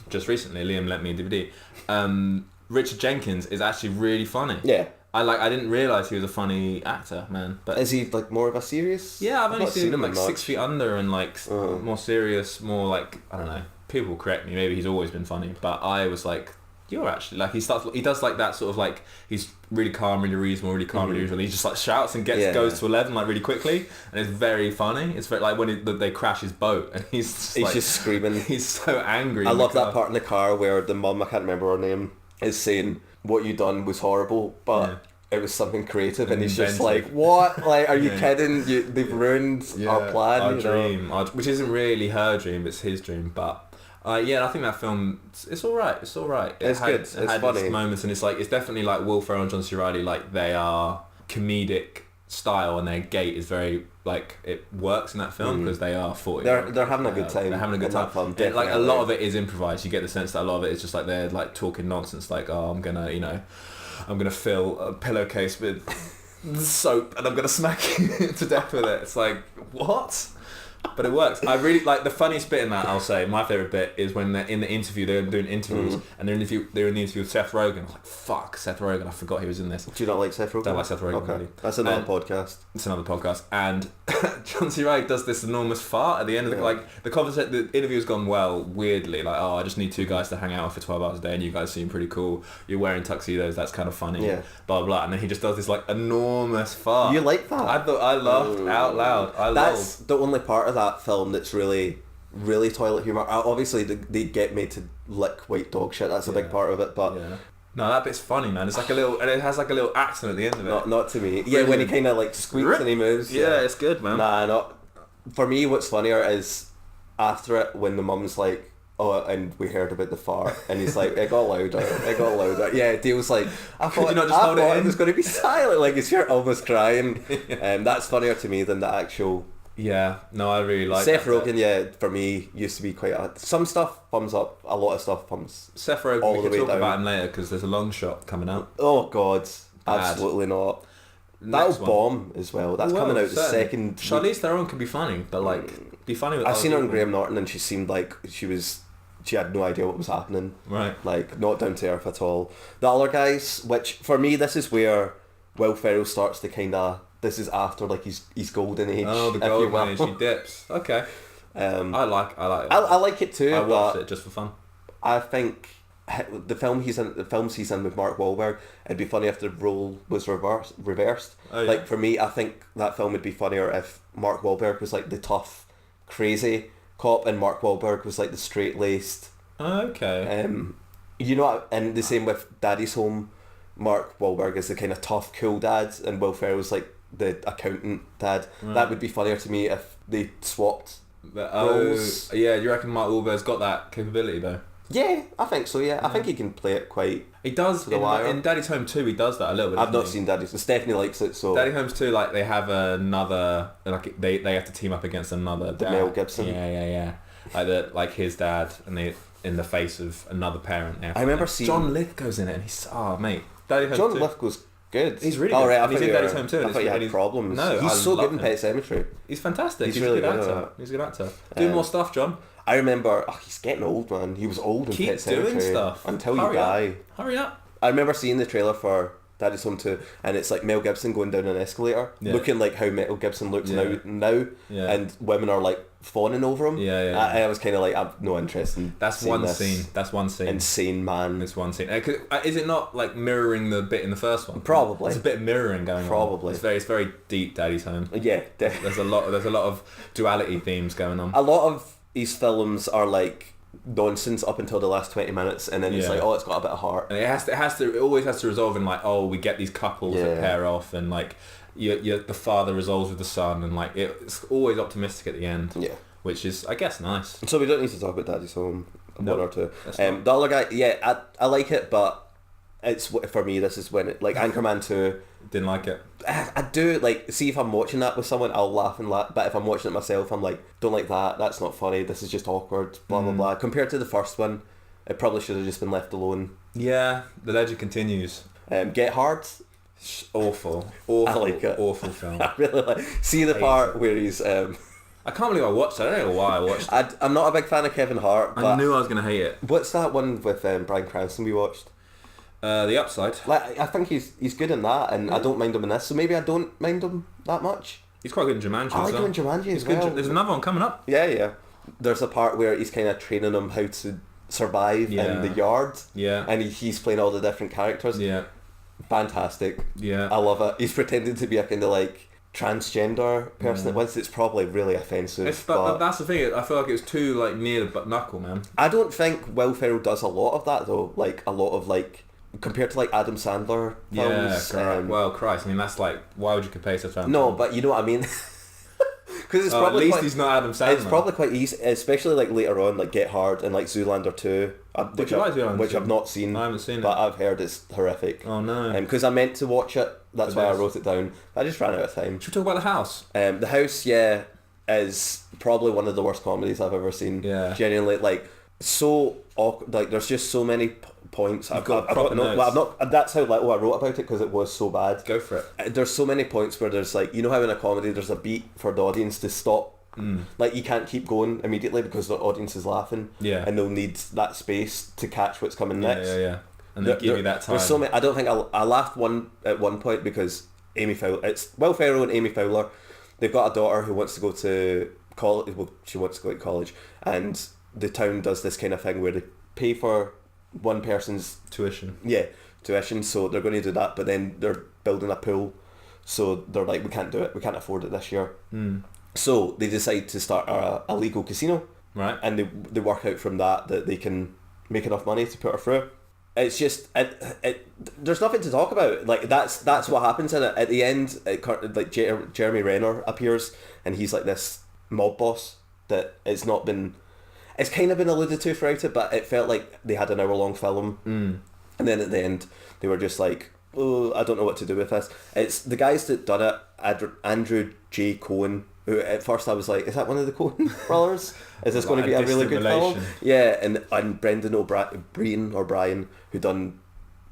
just recently, Liam lent me a DVD, Richard Jenkins is actually really funny. Yeah. I didn't realise he was a funny actor, man. But is he like more of a serious? Yeah, I've only seen him like 6 Feet Under and like more serious, more like, I don't know, people will correct me, maybe he's always been funny, but I was like, you're actually like, he does like that sort of like, he's really calm, really reasonable, really calm, really reasonable. He just like shouts and goes to 11 like really quickly, and it's very funny. It's very like when they crash his boat and he's just screaming. He's so angry. I love that part in the car where the mum, I can't remember her name, is saying what you done was horrible, but it was something creative, and he's just like, what? Like, are you kidding? They've ruined our plan. Our dream, which isn't really her dream, it's his dream, but. I think that film, it's alright. It's alright. It's good. It's funny. Its moments, and it's definitely like Will Ferrell and John C. Reilly. Like they are comedic style, and their gait is very like it works in that film because they are 40. They're having a good time. They're having a good time. Film, like a lot of it is improvised. You get the sense that a lot of it is just like they're like talking nonsense. Like, oh, I'm gonna fill a pillowcase with soap and I'm gonna smack you to death with it. It's like, what? But it works. I really like the funniest bit in that. I'll say my favorite bit is when they're in the interview. They're doing interviews, and they're in the interview with Seth Rogen. I was like, "Fuck, Seth Rogen! I forgot he was in this." Do you not like Seth Rogen? Don't like Seth Rogen. Okay, really. that's another podcast. It's another podcast, and John C. Reilly does this enormous fart at the end of the conversation. The interview's gone well. Weirdly, like, oh, I just need 2 guys to hang out for 12 hours a day, and you guys seem pretty cool. You're wearing tuxedos. That's kind of funny. Yeah. Blah blah. And then he just does this like enormous fart. You like that? I laughed out loud. That's the only part of that film that's really toilet humour. Obviously they get made to lick white dog shit, that's a big part of it, but no, that bit's funny, man. It's like a little, and it has like a little accent at the end of it. Not to me. Yeah, when he kind of like squeaks and he moves. Yeah, it's good, man. Nah, not for me. What's funnier is after it when the mum's like, oh, and we heard about the fart, and he's like, it got louder. Yeah, Dale's like, I thought it was going to be silent, like he's here almost crying. That's funnier to me than the actual. Yeah, no, I really like Seth Rogen. For me, used to be quite some stuff thumbs up, a lot of stuff thumbs. Seth Rogen, all we the can way talk down. about him later because there's a long shot coming out. Oh God, absolutely not. That'll bomb as well. That's coming out the second. Charlize Theron can be funny, but like be funny with. I've seen her on Graham Norton, and she seemed like she had no idea what was happening. Right. Like not down to earth at all. The other guys, which for me, this is where Will Ferrell starts to kind of. This is after like his golden age. Oh, the golden age. He dips. Okay. I like it. I like it too. I watched it just for fun. I think the films he's in with Mark Wahlberg, it'd be funny if the role was reversed. Oh, yeah. Like for me, I think that film would be funnier if Mark Wahlberg was like the tough, crazy cop, and Mark Wahlberg was like the straight-laced. Okay. And the same with Daddy's Home. Mark Wahlberg is the kind of tough, cool dad, and Will Ferrell's like the accountant dad. Right. That would be funnier to me if they swapped roles. Yeah, you reckon Mark Wahlberg's got that capability though? Yeah, I think so. Yeah, I think he can play it quite. He does in Daddy's Home 2. He does that a little bit. I've not seen Daddy's. Stephanie likes it, so. Daddy Home's 2, like they have another, like they have to team up against another. Mel Gibson. Yeah. like his dad, and they in the face of another parent. I remember seeing John Lithgow's in it, and he's mate. Daddy Home John 2. Lithgow's good. He's really good. good. Right, and he's in Daddy's Home too. I thought you had problems. No, he's so good in him. Pet Sematary. He's fantastic. He's really a good good actor. He's a good actor. Do more stuff, John. I remember, he's getting old, man. He was old in Keep Pet Sematary. doing stuff. Until Hurry you die. Hurry up. I remember seeing the trailer for Daddy's Home 2, and it's like Mel Gibson going down an escalator, looking like how Mel Gibson looks now, and women are like fawning over him. I was kind of like, I've no interest in That's one scene. Insane man. It's one scene. Is it not like mirroring the bit in the first one? Probably. There's a bit of mirroring going on. Probably. It's very deep, Daddy's Home. Yeah, there's a lot of duality themes going on. A lot of these films are like nonsense up until the last 20 minutes, and then it's like, oh, it's got a bit of heart. And it always has to resolve in like, oh, we get these couples that pair off, and like the father resolves with the son, and like it's always optimistic at the end. Yeah. Which is, I guess, nice. So we don't need to talk about Daddy's Home one or two. The other guy, I like it, but it's, for me, this is when it, like Anchorman 2. Didn't like it. I do, like, see if I'm watching that with someone, I'll laugh, but if I'm watching it myself, I'm like, don't like that, that's not funny, this is just awkward, blah blah blah. Compared to the first one, it probably should have just been left alone. Yeah, the legend continues. Get Hard. Awful. I like it. Awful film. I really like. See the part where he's I can't believe I watched it. I don't know why I watched it. I'm not a big fan of Kevin Hart, but I knew I was going to hate it. What's that one with Bryan Cranston we watched? The Upside. Like, I think he's good in that, and I don't mind him in this, so maybe I don't mind him that much. He's quite good in Jumanji. I like him in Jumanji as well. There's another one coming up. Yeah. There's a part where he's kind of training him how to survive in the yard. Yeah. And he's playing all the different characters. Yeah. Fantastic. Yeah. I love it. He's pretending to be a kind of like transgender person at once. It's probably really offensive. But that's the thing. I feel like it was too like near the knuckle, man. I don't think Will Ferrell does a lot of that though. Like a lot of like compared to like Adam Sandler films. Yeah. Well, Christ. I mean, that's like, why would you compare such a No, but you know what I mean. Because it's probably at least he's not Adam Sandler. It's probably quite easy, especially like later on, like Get Hard and like Zoolander 2, which I've not seen. I haven't seen it, but I've heard it's horrific. Oh no! Because I meant to watch it. That's why I wrote it down. I just ran out of time. Should we talk about The House? The House, is probably one of the worst comedies I've ever seen. Yeah. Genuinely, like so awkward. Like there's just so many points. I've got notes. Well, I've not. That's how little I wrote about it because it was so bad. Go for it. There's so many points where there's like, you know how in a comedy there's a beat for the audience to stop. Like you can't keep going immediately because the audience is laughing. Yeah. And they'll need that space to catch what's coming next. Yeah. And they give you that time. There's so many. I don't think I laughed at one point because Amy Fowler. It's Will Ferrell and Amy Fowler. They've got a daughter who wants to go to college. Well, she wants to go to college, and the town does this kind of thing where they pay for one person's tuition. Yeah, tuition. So they're going to do that, but then they're building a pool. So they're like, we can't do it. We can't afford it this year. So they decide to start a legal casino. Right. And they work out from that they can make enough money to put her through. It's just there's nothing to talk about. Like that's what happens in it. At the end, like Jeremy Renner appears, and he's like this mob boss that it's kind of been alluded to throughout it, but it felt like they had an hour-long film, and then at the end they were just like, oh, I don't know what to do with this. It's the guys that done it, Andrew J. Cohen, who at first I was like, is that one of the Coen brothers? Is this going to be a really good film? Yeah, and Brendan O'Brien, who done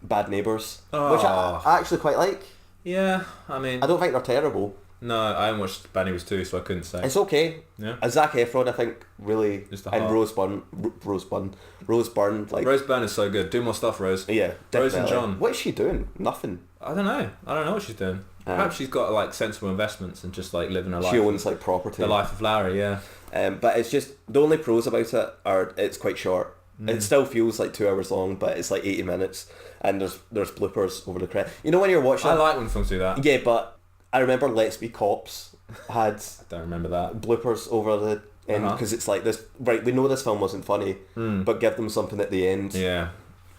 Bad Neighbours, which I actually quite like. Yeah, I mean, I don't think they're terrible. No, I haven't watched Bad Neighbours 2, so I couldn't say. It's okay. Yeah. Zac Efron, I think, really, and Rose Byrne, like... Rose Byrne is so good. Do more stuff, Rose. Yeah, definitely. Rose and John. What is she doing? Nothing. I don't know what she's doing. Perhaps she's got like sensible investments and just like living her life. She owns like property. The life of Larry, yeah. But it's just, the only pros about it are it's quite short. It still feels like 2 hours long, but it's like 80 minutes, and there's bloopers over the credit. You know when you're watching... I like when films do that. Yeah, but I remember Let's Be Cops had... I don't remember that. Bloopers over the end, because it's like this... Right, we know this film wasn't funny, but give them something at the end. Yeah.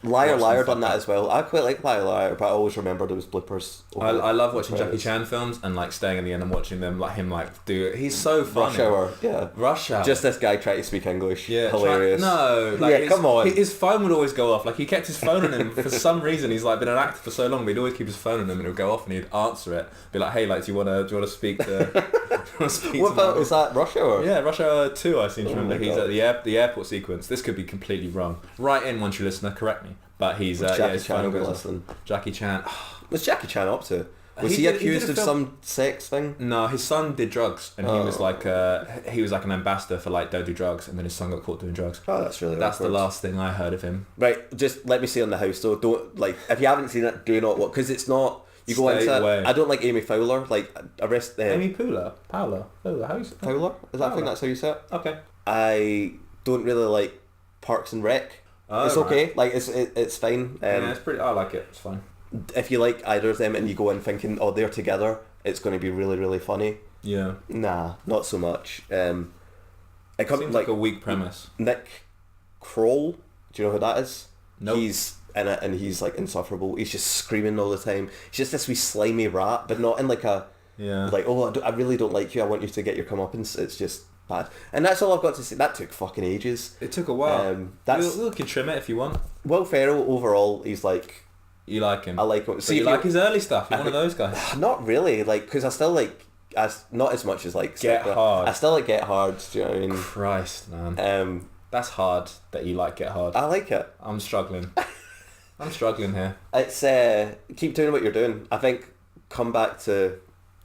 Liar watch Liar them done fuck that up. as well. I quite like Liar Liar, but I always remember there was blippers. I love watching Jackie credits. Chan films and like staying in the end and watching them like him like do it. He's so funny. Rush Hour, yeah. Rush Hour. Just this guy trying to speak English. Yeah, Hilarious. Come on. His phone would always go off. Like he kept his phone on him for some reason. He's like been an actor for so long, but he'd always keep his phone on him and it would go off and he'd answer it. Be like, hey, like, do you wanna speak to? What about, is that Rush Hour? Yeah, Rush Hour 2. I seem to remember. my He's God. at the airport sequence. This could be completely wrong. Write in once you're listener, correct me. But he's Jackie his Chan phone will be goes off. listening. Jackie Chan. What's Jackie Chan up to? Was He he, did accused a of film- some sex thing? No, his son did drugs, and he Oh. was like an ambassador for like don't do drugs, and then his son got caught doing drugs. Oh, that's really That's the awkward. last thing I heard of him. Right, just let me say on the house though, don't, like, if you haven't seen it, do not watch, because it's not, you go Stay into away. it, I don't like Amy Fowler, like, arrest, Amy Paula, how you say Fowler? Is that, I think that's how you say it? Okay. I don't really like Parks and Rec. Oh, It's right. okay, like, it's fine. Yeah, it's pretty. I like it. It's fine. If you like either of them and you go in thinking, oh, they're together, it's going to be really, really funny. Yeah. Nah, not so much. It comes Seems like like a weak premise. Nick Kroll. Do you know who that is? Nope. He's in it and he's like insufferable. He's just screaming all the time. He's just this wee slimy rat, but not in like a Yeah. like, oh, I really don't like you. I want you to get your comeuppance. It's just bad. And that's all I've got to say. That took fucking ages. It took a while. That's We can trim it if you want. Will Ferrell overall. He's like, You like him. I like him. So you like his early stuff. You're I one of those guys. not really, like, because I still like, not as much as like Get Stick, Hard. I still like Get Hard. Do you know what I mean? Christ, man. That's hard that you like Get Hard. I like it. I'm struggling. I'm struggling here. It's keep doing what you're doing. I think come back to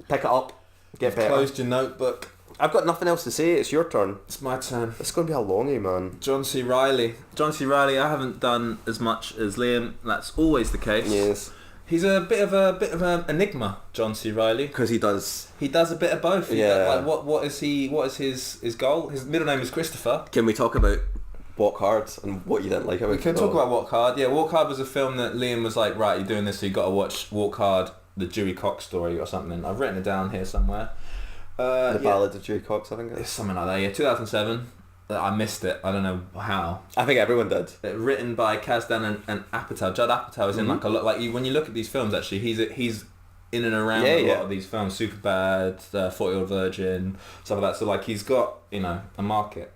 pick it up, get You've better. closed your notebook. I've got nothing else to say. It's your turn. It's my turn. It's going to be a longie, man. John C. Reilly. John C. Reilly. I haven't done as much as Liam. That's always the case. Yes, He's a bit of an enigma, John C. Reilly. because he does. He does a bit of both. Yeah. Like what is his goal? His middle name is Christopher. Can we talk about Walk Hard and what you didn't like about it? We can talk about Walk Hard. Yeah, Walk Hard was a film that Liam was like, right, you're doing this, so you got to watch Walk Hard, the Dewey Cox story or something. I've written it down here somewhere. The Ballad of Dewey Cox, I think. It's something like that. Yeah, 2007. I missed it. I don't know how. I think everyone did. Written by Kazdan and Apatow. Judd Apatow is in like a lot. Like when you look at these films, actually, he's in and around a lot of these films. Superbad, 40-Year-Old Virgin, stuff like that. So like he's got a market.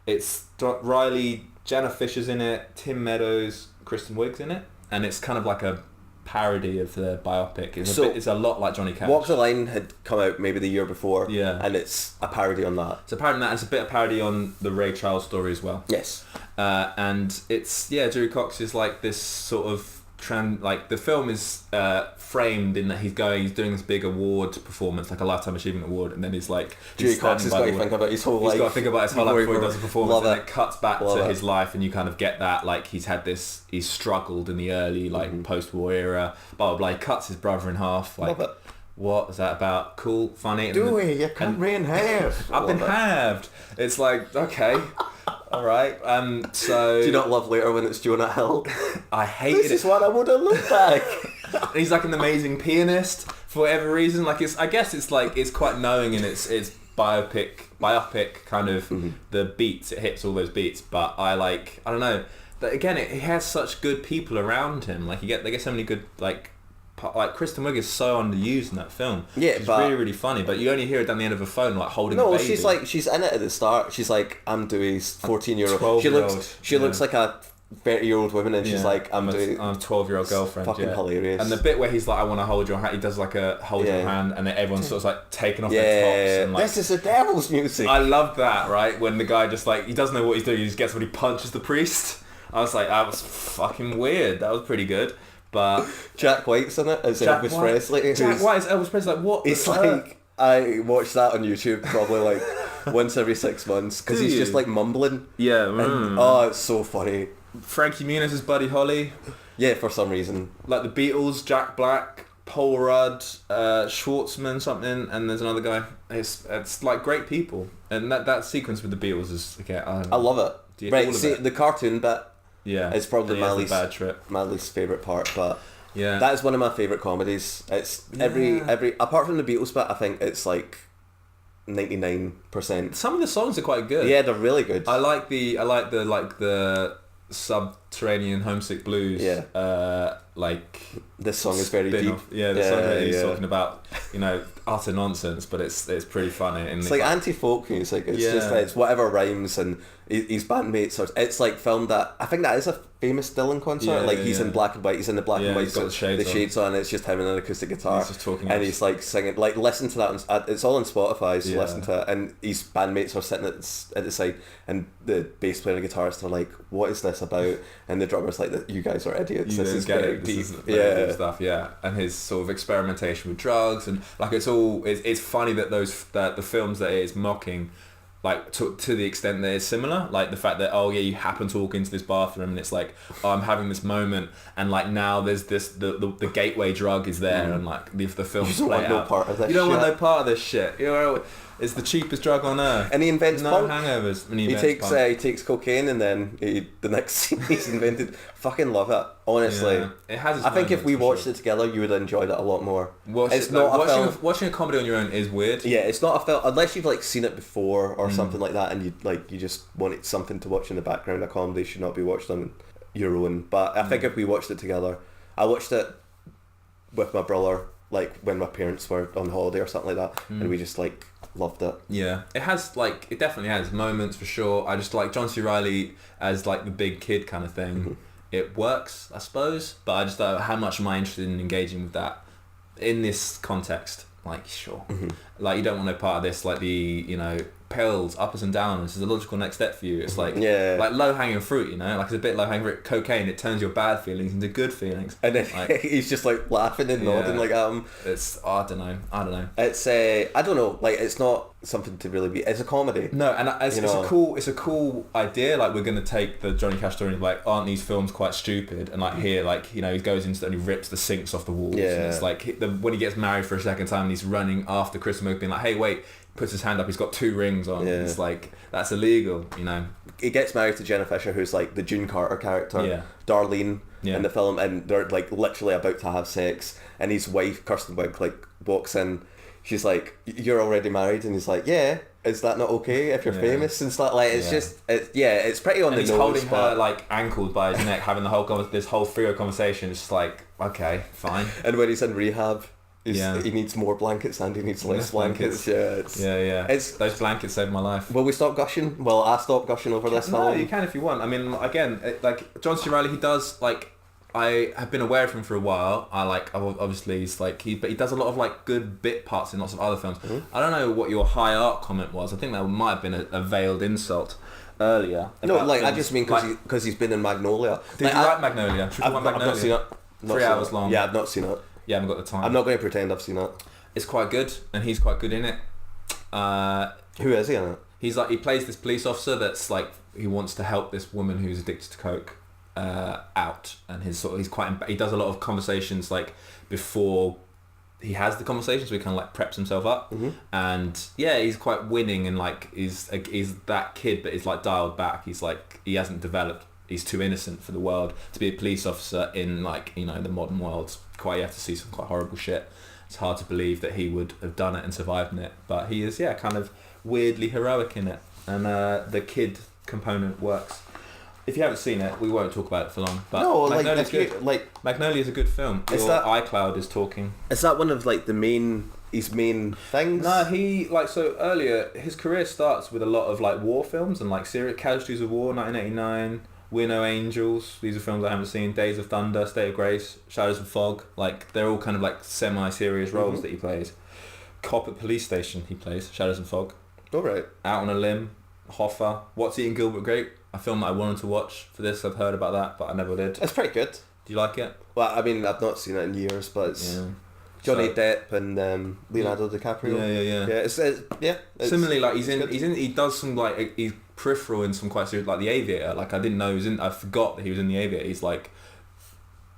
It's Reilly, Jenna Fisher's in it, Tim Meadows, Kristen Wiig's in it, and it's kind of like a parody of the biopic. It's a lot like Johnny Cash. Walk the Line had come out maybe the year before. Yeah. And it's a parody on that. It's a parody on that, and it's a bit of parody on the Ray Charles story as well. Yes. And it's Dewey Cox is like this sort of like the film is framed in that he's doing this big award performance, like a Lifetime Achievement Award, and then he's like Dewey Cox has got to think about his whole life. He's got to think about his whole life before he does a performance. Love and it. it cuts back Love to it. his life, and you kind of get that like he's struggled in the early like post-war era, blah blah blah. He cuts his brother in half. Like, Love it. what is that about? Cool, funny. Dewey, you cut me in half. I've been halved. It's like, okay, all right. So Do you not love later when it's Jonah Hill? I hated This it. is what I would have looked like. He's like an amazing pianist for whatever reason. Like I guess it's quite knowing in its biopic kind of the beats. It hits all those beats, but I don't know. But again, he has such good people around him. Like they get so many good like Kristen Wiig is so underused in that film. Yeah, she's but- really really funny. But you only hear her down the end of a phone like holding a No, baby. she's in it at the start. She's like, I'm Dewey's 14-year-old. 12-year-old, She looks like a 30-year-old woman, and she's like, I'm Dewey. I'm a 12-year-old girlfriend. Fucking hilarious. And the bit where he's like, I want to hold your hand. He does like a hold your hand, and then everyone's sort of like taking off their tops. And, like, this is the devil's music. I love that, right? When the guy just like, he doesn't know what he's doing, he just gets when he punches the priest. I was like, that was fucking weird. That was pretty good. But Jack White's in it as Elvis Presley. Jack White is Elvis Presley. Like, what? It's like, I watch that on YouTube probably like once every 6 months because Do he's you? just like mumbling. Yeah. And, oh, it's so funny. Frankie Muniz is Buddy Holly. Yeah, for some reason. Like the Beatles, Jack Black, Paul Rudd, Schwartzman something, and there's another guy. It's like great people, and that sequence with the Beatles is okay. I love it. Right, see, the cartoon bit yeah, is probably my bad trip. my least favourite part, but Yeah, that is one of my favourite comedies. It's every apart from the Beatles bit, I think it's like 99%. some of the songs are quite good. Yeah, they're really good. I like the subterranean homesick blues. Like this song is very deep. Song that he's talking about, utter nonsense, but it's pretty funny. And it's like anti-folk music. It's just it's whatever rhymes, and his bandmates are. It's like filmed at. I think that is a famous Dylan concert. He's in black and white. He's in the black and white. He's got the shades on. It's just him and an acoustic guitar. He's just talking, and he's like singing. Like listen to that. It's all on Spotify. So listen to it. And his bandmates are sitting at the side, and the bass player and the guitarist are like, "What is this about?" And the drummer's like, "You guys are idiots. This is very deep." Deep stuff. And his sort of experimentation with drugs, and like it's funny that the films that it is mocking, like to the extent that it's similar, like the fact that you happen to walk into this bathroom and it's like, I'm having this moment, and like now there's this the gateway drug is there, and like the films play out. You don't want no part of this shit. It's the cheapest drug on earth. And he invents punk. Hangovers. And he takes cocaine, and then the next scene he's invented. Fucking love it. Honestly, it has. I think if we watched it together, you would have enjoyed it a lot more. Watching a comedy on your own is weird. Yeah, it's not a film unless you've like seen it before or something like that, and you just wanted something to watch in the background. A comedy should not be watched on your own. But I think if we watched it together, I watched it with my brother, like when my parents were on holiday or something like that, and we just like loved it. Yeah, it definitely has moments for sure. I just like John C. Reilly as like the big kid kind of thing. It works, I suppose, but I just don't know how much am I interested in engaging with that in this context. Like, sure, like you don't want no part of this, like the pills, uppers and downers. This is a logical next step for you. It's like like low hanging fruit, like it's a bit low hanging fruit. Cocaine, it turns your bad feelings into good feelings. And then like, he's just like laughing and nodding like It's I don't know. It's I don't know. Like it's not something to really be. It's a comedy. No, and it's a cool idea. Like we're gonna take the Johnny Cash story. Like, aren't these films quite stupid? And like here, like he goes into and he rips the sinks off the walls. Yeah. And it's like when he gets married for a second time, and he's running after Chris Smoke, being like, "Hey, wait." Puts his hand up, he's got 2 rings on. It's like, that's illegal, He gets married to Jenna Fisher, who's like the June Carter character, Darlene in the film, and they're like literally about to have sex, and his wife Kirsten Wiig like walks in. She's like, "You're already married," and he's like, "Yeah, is that not okay if you're famous and stuff?" Like it's just it's pretty on the nose. He's holding her like ankles by his neck, having this whole Frio conversation. It's just like, okay, fine. And when he's in rehab, he needs more blankets and he needs less blankets. It's those blankets saved my life. Will we stop gushing? Well, I stop gushing over this film. No, you can if you want. I mean, again, like John C. Reilly, he does like. I have been aware of him for a while. Obviously he's like but he does a lot of like good bit parts in lots of other films. I don't know what your high art comment was. I think that might have been a veiled insult earlier. No, like I just mean because he's been in Magnolia. Did you like Magnolia? I've not seen it. 3 hours long. Yeah, I've not seen it. You haven't got the time. I'm not going to pretend I've seen it. It's quite good, and he's quite good in it. Who is he in it? He's like, he plays this police officer that's like, he wants to help this woman who's addicted to coke out, and he does a lot of conversations like before he has the conversation, so he kind of like preps himself up, and he's quite winning, and like he's that kid, but he's like dialed back. He's like, he hasn't developed. He's too innocent for the world to be a police officer in like the modern world. You have to see some quite horrible shit. It's hard to believe that he would have done it and survived in it, but he is kind of weirdly heroic in it, and the kid component works. If you haven't seen it, we won't talk about it for long. But no, Magnolia's good. Magnolia's a good film. Your iCloud is talking. Is that one of like his main things? No, earlier his career starts with a lot of like war films and like serious Casualties of War, 1989. We're No Angels. These are films I haven't seen. Days of Thunder, State of Grace, Shadows of Fog. Like they're all kind of like semi-serious roles that he plays. Cop at Police Station he plays. Shadows of Fog. All right. Out on a Limb. Hoffa. What's Eating Gilbert Grape? A film that I wanted to watch for this. I've heard about that, but I never did. It's pretty good. Do you like it? Well, I mean, I've not seen it in years, but it's Johnny Depp and Leonardo DiCaprio. Yeah. Similarly, like he does some like he's peripheral in some quite serious, like The Aviator. Like I didn't know he was in. I forgot that he was in The Aviator. He's like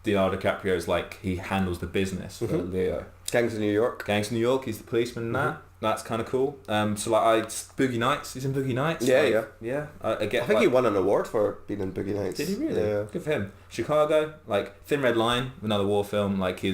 Leonardo DiCaprio's like he handles the business for Leo. Gangs of New York. He's the policeman in that. That's kind of cool. Boogie Nights. He's in Boogie Nights. Yeah. I think he won an award for being in Boogie Nights. Did he really? Yeah. Good for him. Chicago, like Thin Red Line, another war film. Like he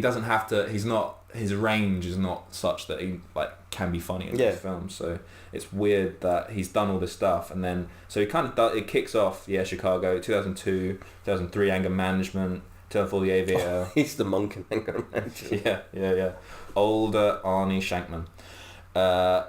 doesn't have to. He's not his range is not such that he like can be funny in these films. So it's weird that he's done all this stuff, and then so he kind of does, it kicks off Chicago, 2002, 2003 Anger Management, 2004 The Aviator. Oh, he's the monk in Anger Management. Yeah. Older Arnie Shankman.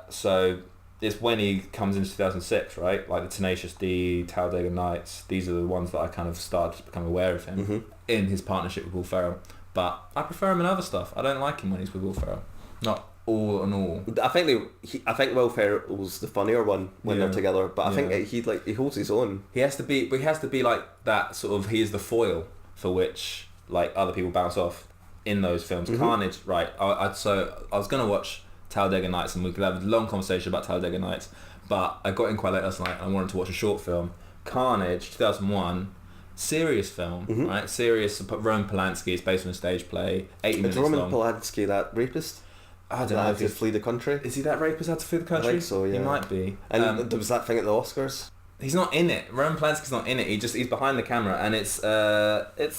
So it's when he comes into 2006, right? Like the Tenacious D, Talladega Nights. These are the ones that I kind of started to become aware of him in his partnership with Will Ferrell. But I prefer him in other stuff. I don't like him when he's with Will Ferrell. Not all in all. I think Will Ferrell's the funnier one when they're together. But I think he holds his own. He has to be like that sort of. He is the foil for which like other people bounce off in those films. Carnage, right? So I was gonna watch Talladega Nights, and we could have a long conversation about Talladega Nights. But I got in quite late last night, and I wanted to watch a short film. Carnage, 2001. Serious film, right? Serious. Roman Polanski. It's based on a stage play. 80 minutes long. Is Roman Polanski that rapist? I don't know. Had to flee the country. Is he that rapist? Had to flee the country? I think so. Yeah, he might be. And there was that thing at the Oscars. He's not in it. Roman Polanski's not in it. He's behind the camera, and it's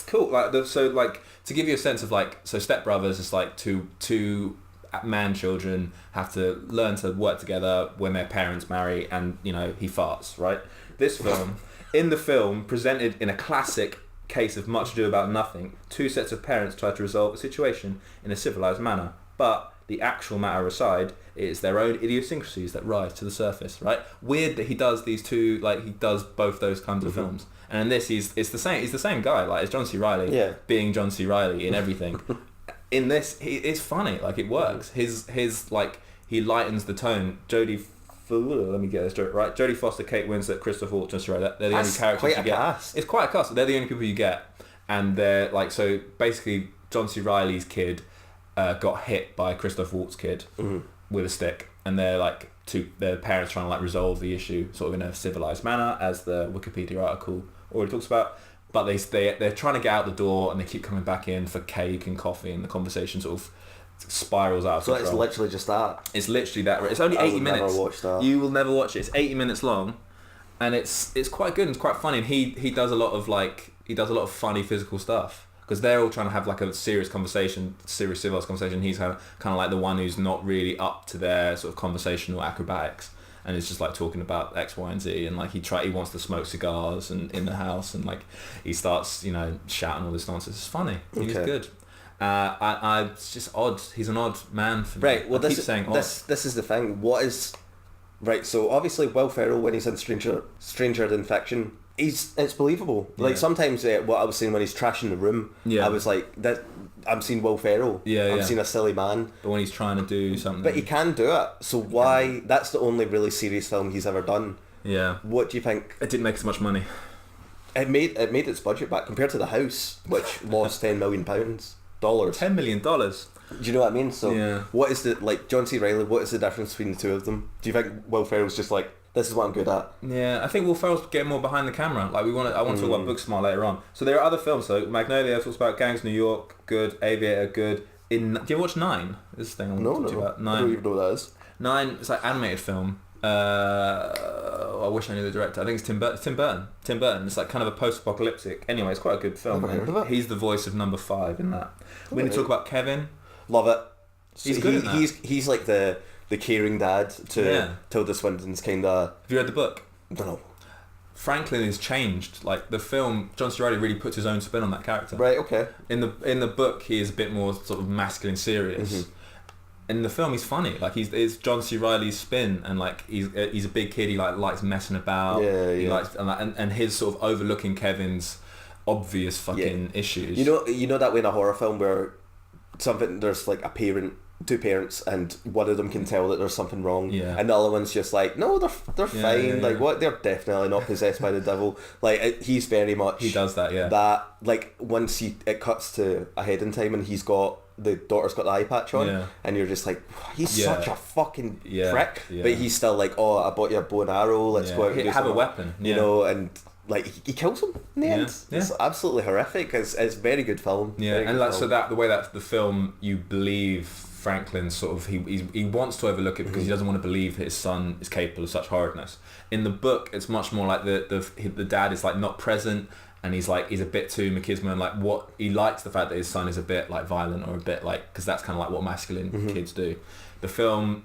cool. Like to give you a sense of like, so Step Brothers is like two man children have to learn to work together when their parents marry, and he farts, right? This film. In the film, presented in a classic case of Much Ado About Nothing, two sets of parents try to resolve a situation in a civilised manner. But the actual matter aside, it's their own idiosyncrasies that rise to the surface, right? Weird that he does these two, like he does both those kinds of films. And in this, he's the same guy, like it's John C. Reilly being John C. Reilly in everything. In this, it's funny, like it works. His like, he lightens the tone. Let me get this right. Jodie Foster, Kate Winslet, Christopher Walken, they're the only characters you get. Cast. It's quite a cast. They're the only people you get, and they're like, so basically John C. Reilly's kid got hit by Christopher Walken's kid with a stick, and they're like their parents trying to like resolve the issue sort of in a civilized manner, as the Wikipedia article already talks about. But they're trying to get out the door, and they keep coming back in for cake and coffee, and the conversation sort of spirals out of control. It's literally just that. It's literally that. It's only 80 minutes. Never watch that. You will never watch it. It's 80 minutes long, and it's quite good and it's quite funny. And he does a lot of funny physical stuff, because they're all trying to have like a serious civilized conversation. He's kind of like the one who's not really up to their sort of conversational acrobatics, and it's just like talking about X, Y, and Z, and like he wants to smoke cigars and in the house, and like he starts shouting all this nonsense. It's funny. He's good. It's just odd. He's an odd man for me. Right. Well, this is the thing. What is right? So obviously, Will Ferrell, when he's in Stranger Than Fiction, it's believable. Yeah. Like sometimes what I was saying when he's trashing the room, I was like, that I'm seeing Will Ferrell. I'm seeing a silly man. But when he's trying to do something, but he can do it. So why? That's the only really serious film he's ever done. Yeah. What do you think? It didn't make as much money. It made its budget back compared to The House, which lost £10 million. $10 million. Do you know what I mean? So what is John C. Reilly, what is the difference between the two of them? Do you think Will Ferrell's just like, this is what I'm good at? Yeah, I think Will Ferrell's getting more behind the camera. Like I want to talk about Booksmart later on. So there are other films. So Magnolia talks about Gangs of New York, good. Aviator, good. Do you ever watch 9? This thing I'm talking about. 9. I don't even know what that is. 9. It's like animated film. I wish I knew the director. I think it's Tim Burton. Tim Burton. It's like kind of a post-apocalyptic. Anyway, it's quite a good film. Never heard of it. He's the voice of number 5 in that. We need to talk about Kevin. Love it. He's good in that. He's like the caring dad to Tilda Swinton's kind of... Have you read the book? No. Franklin has changed. Like the film, John C. Reilly really puts his own spin on that character. Right. Okay. In the book, he is a bit more sort of masculine, serious. In the film, he's funny. Like it's John C. Reilly's spin, and like he's a big kid. He likes messing about. He likes and his sort of overlooking Kevin's obvious fucking issues. You know that way in a horror film where there's like two parents, and one of them can tell that there's something wrong, and the other one's just like, no, they're fine. Like what? They're definitely not possessed by the devil. Like he's very much. He does that. Yeah. That like once it cuts to ahead in time, and the daughter's got the eye patch on, and you're just like, he's such a fucking prick, but he's still like, oh, I bought you a bow and arrow, let's go out and have a weapon, you know, and like he kills him in the end. It's absolutely horrific. It's a very good film. So that the way that the film, you believe Franklin sort of he wants to overlook it because he doesn't want to believe that his son is capable of such horridness. In the book, it's much more like the dad is like not present, and he's a bit too machismo, and like what he likes the fact that his son is a bit like violent or a bit like, because that's kind of like what masculine kids do. The film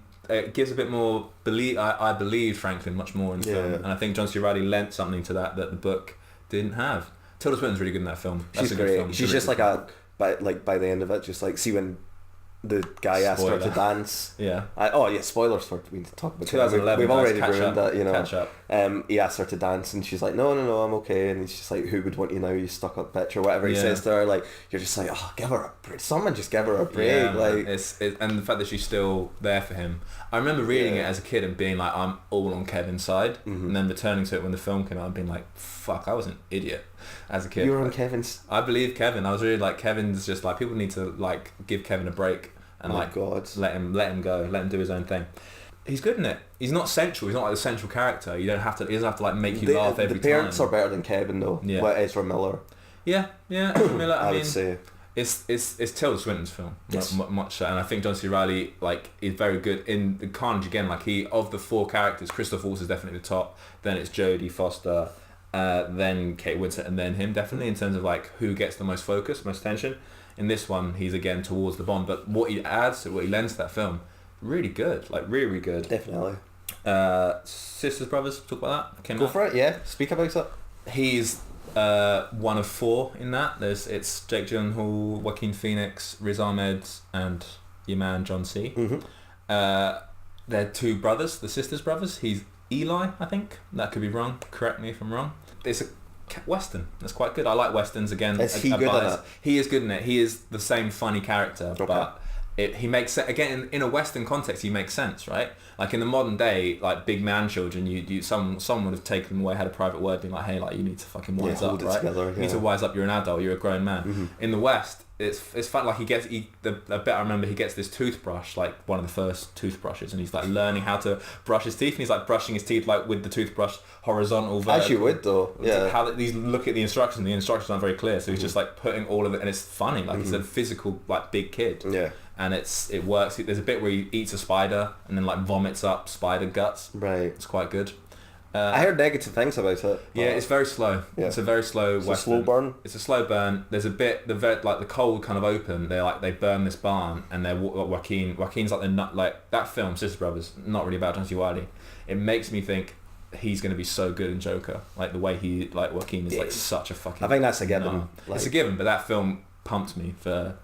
gives a bit more believe. I believe Franklin much more in the film, and I think John C. Reilly lent something to that the book didn't have. Tilda Swinton's really good in that film. That's She's a good great. film. She's just like by the end of it, just like, see when the guy asked her to dance. Yeah. Spoilers for we need to talk about 2011. We've already ruined that, you know. Catch up. He asked her to dance, and she's like, no, I'm okay. And he's just like, who would want you now, you stuck up bitch, or whatever he says to her. Like, you're just like, oh, give her a break. Someone just give her a break. Yeah, like, and the fact that she's still there for him. I remember reading it as a kid and being like, I'm all on Kevin's side, and then returning to it when the film came out and being like, fuck, I was an idiot as a kid. You were on Kevin's. I believe Kevin. I was really like, Kevin's just like, people need to like give Kevin a break and let him go, let him do his own thing. He's good in it. He's not central. He's not like the central character. You don't have to. He doesn't have to like make you laugh every time. The parents are better than Kevin though. Yeah. What Ezra Miller. Yeah. Ezra Miller. I mean, would say it's Tilda Swinton's film. Yes. Much so, and I think John C. Reilly like is very good in the Carnage again. Like of the four characters, Christoph Waltz is definitely the top. Then it's Jodie Foster, then Kate Winslet, and then him. Definitely in terms of like who gets the most focus, most attention. In this one, he's again towards the Bond, but what he adds to, what he lends to that film, really good, like really good. Definitely. Sisters Brothers, talk about that. Go for it, yeah. Speak about it. He's one of four in that. It's Jake Gyllenhaal, Joaquin Phoenix, Riz Ahmed, and your man John C. They're two brothers, the Sisters Brothers. He's Eli, I think. That could be wrong. Correct me if I'm wrong. It's a Western. That's quite good. I like Westerns again. Is he good in it? He is good in it. He is the same funny character, but he makes sense. Again, in a Western context, he makes sense, right? Like in the modern day, like big man children, someone would have taken them away, had a private word, being like, hey, like you need to fucking wise up, right? Together, you need to wise up. You're an adult. You're a grown man. In the West, it's fun. Like the bit I remember, he gets this toothbrush, like one of the first toothbrushes, and he's like learning how to brush his teeth, and he's like brushing his teeth like with the toothbrush horizontal. Vertical. As you would though. Yeah. How these look at the instructions. The instructions aren't very clear, so he's just like putting all of it, and it's funny. Like he's a physical, like big kid. Yeah. And it works. There's a bit where he eats a spider and then like vomits up spider guts. Right. It's quite good. I heard negative things about it. Yeah, it's very slow. Yeah. It's a very slow Western. A slow burn. It's a slow burn. There's a bit the cold kind of open. They burn this barn, and they're Joaquin's like the nut, like that film Sister Brothers. Not really about John C. Reilly. It makes me think he's going to be so good in Joker. Like the way he like Joaquin is like such a fucking. I think that's a given. It's a given, but that film pumped me for.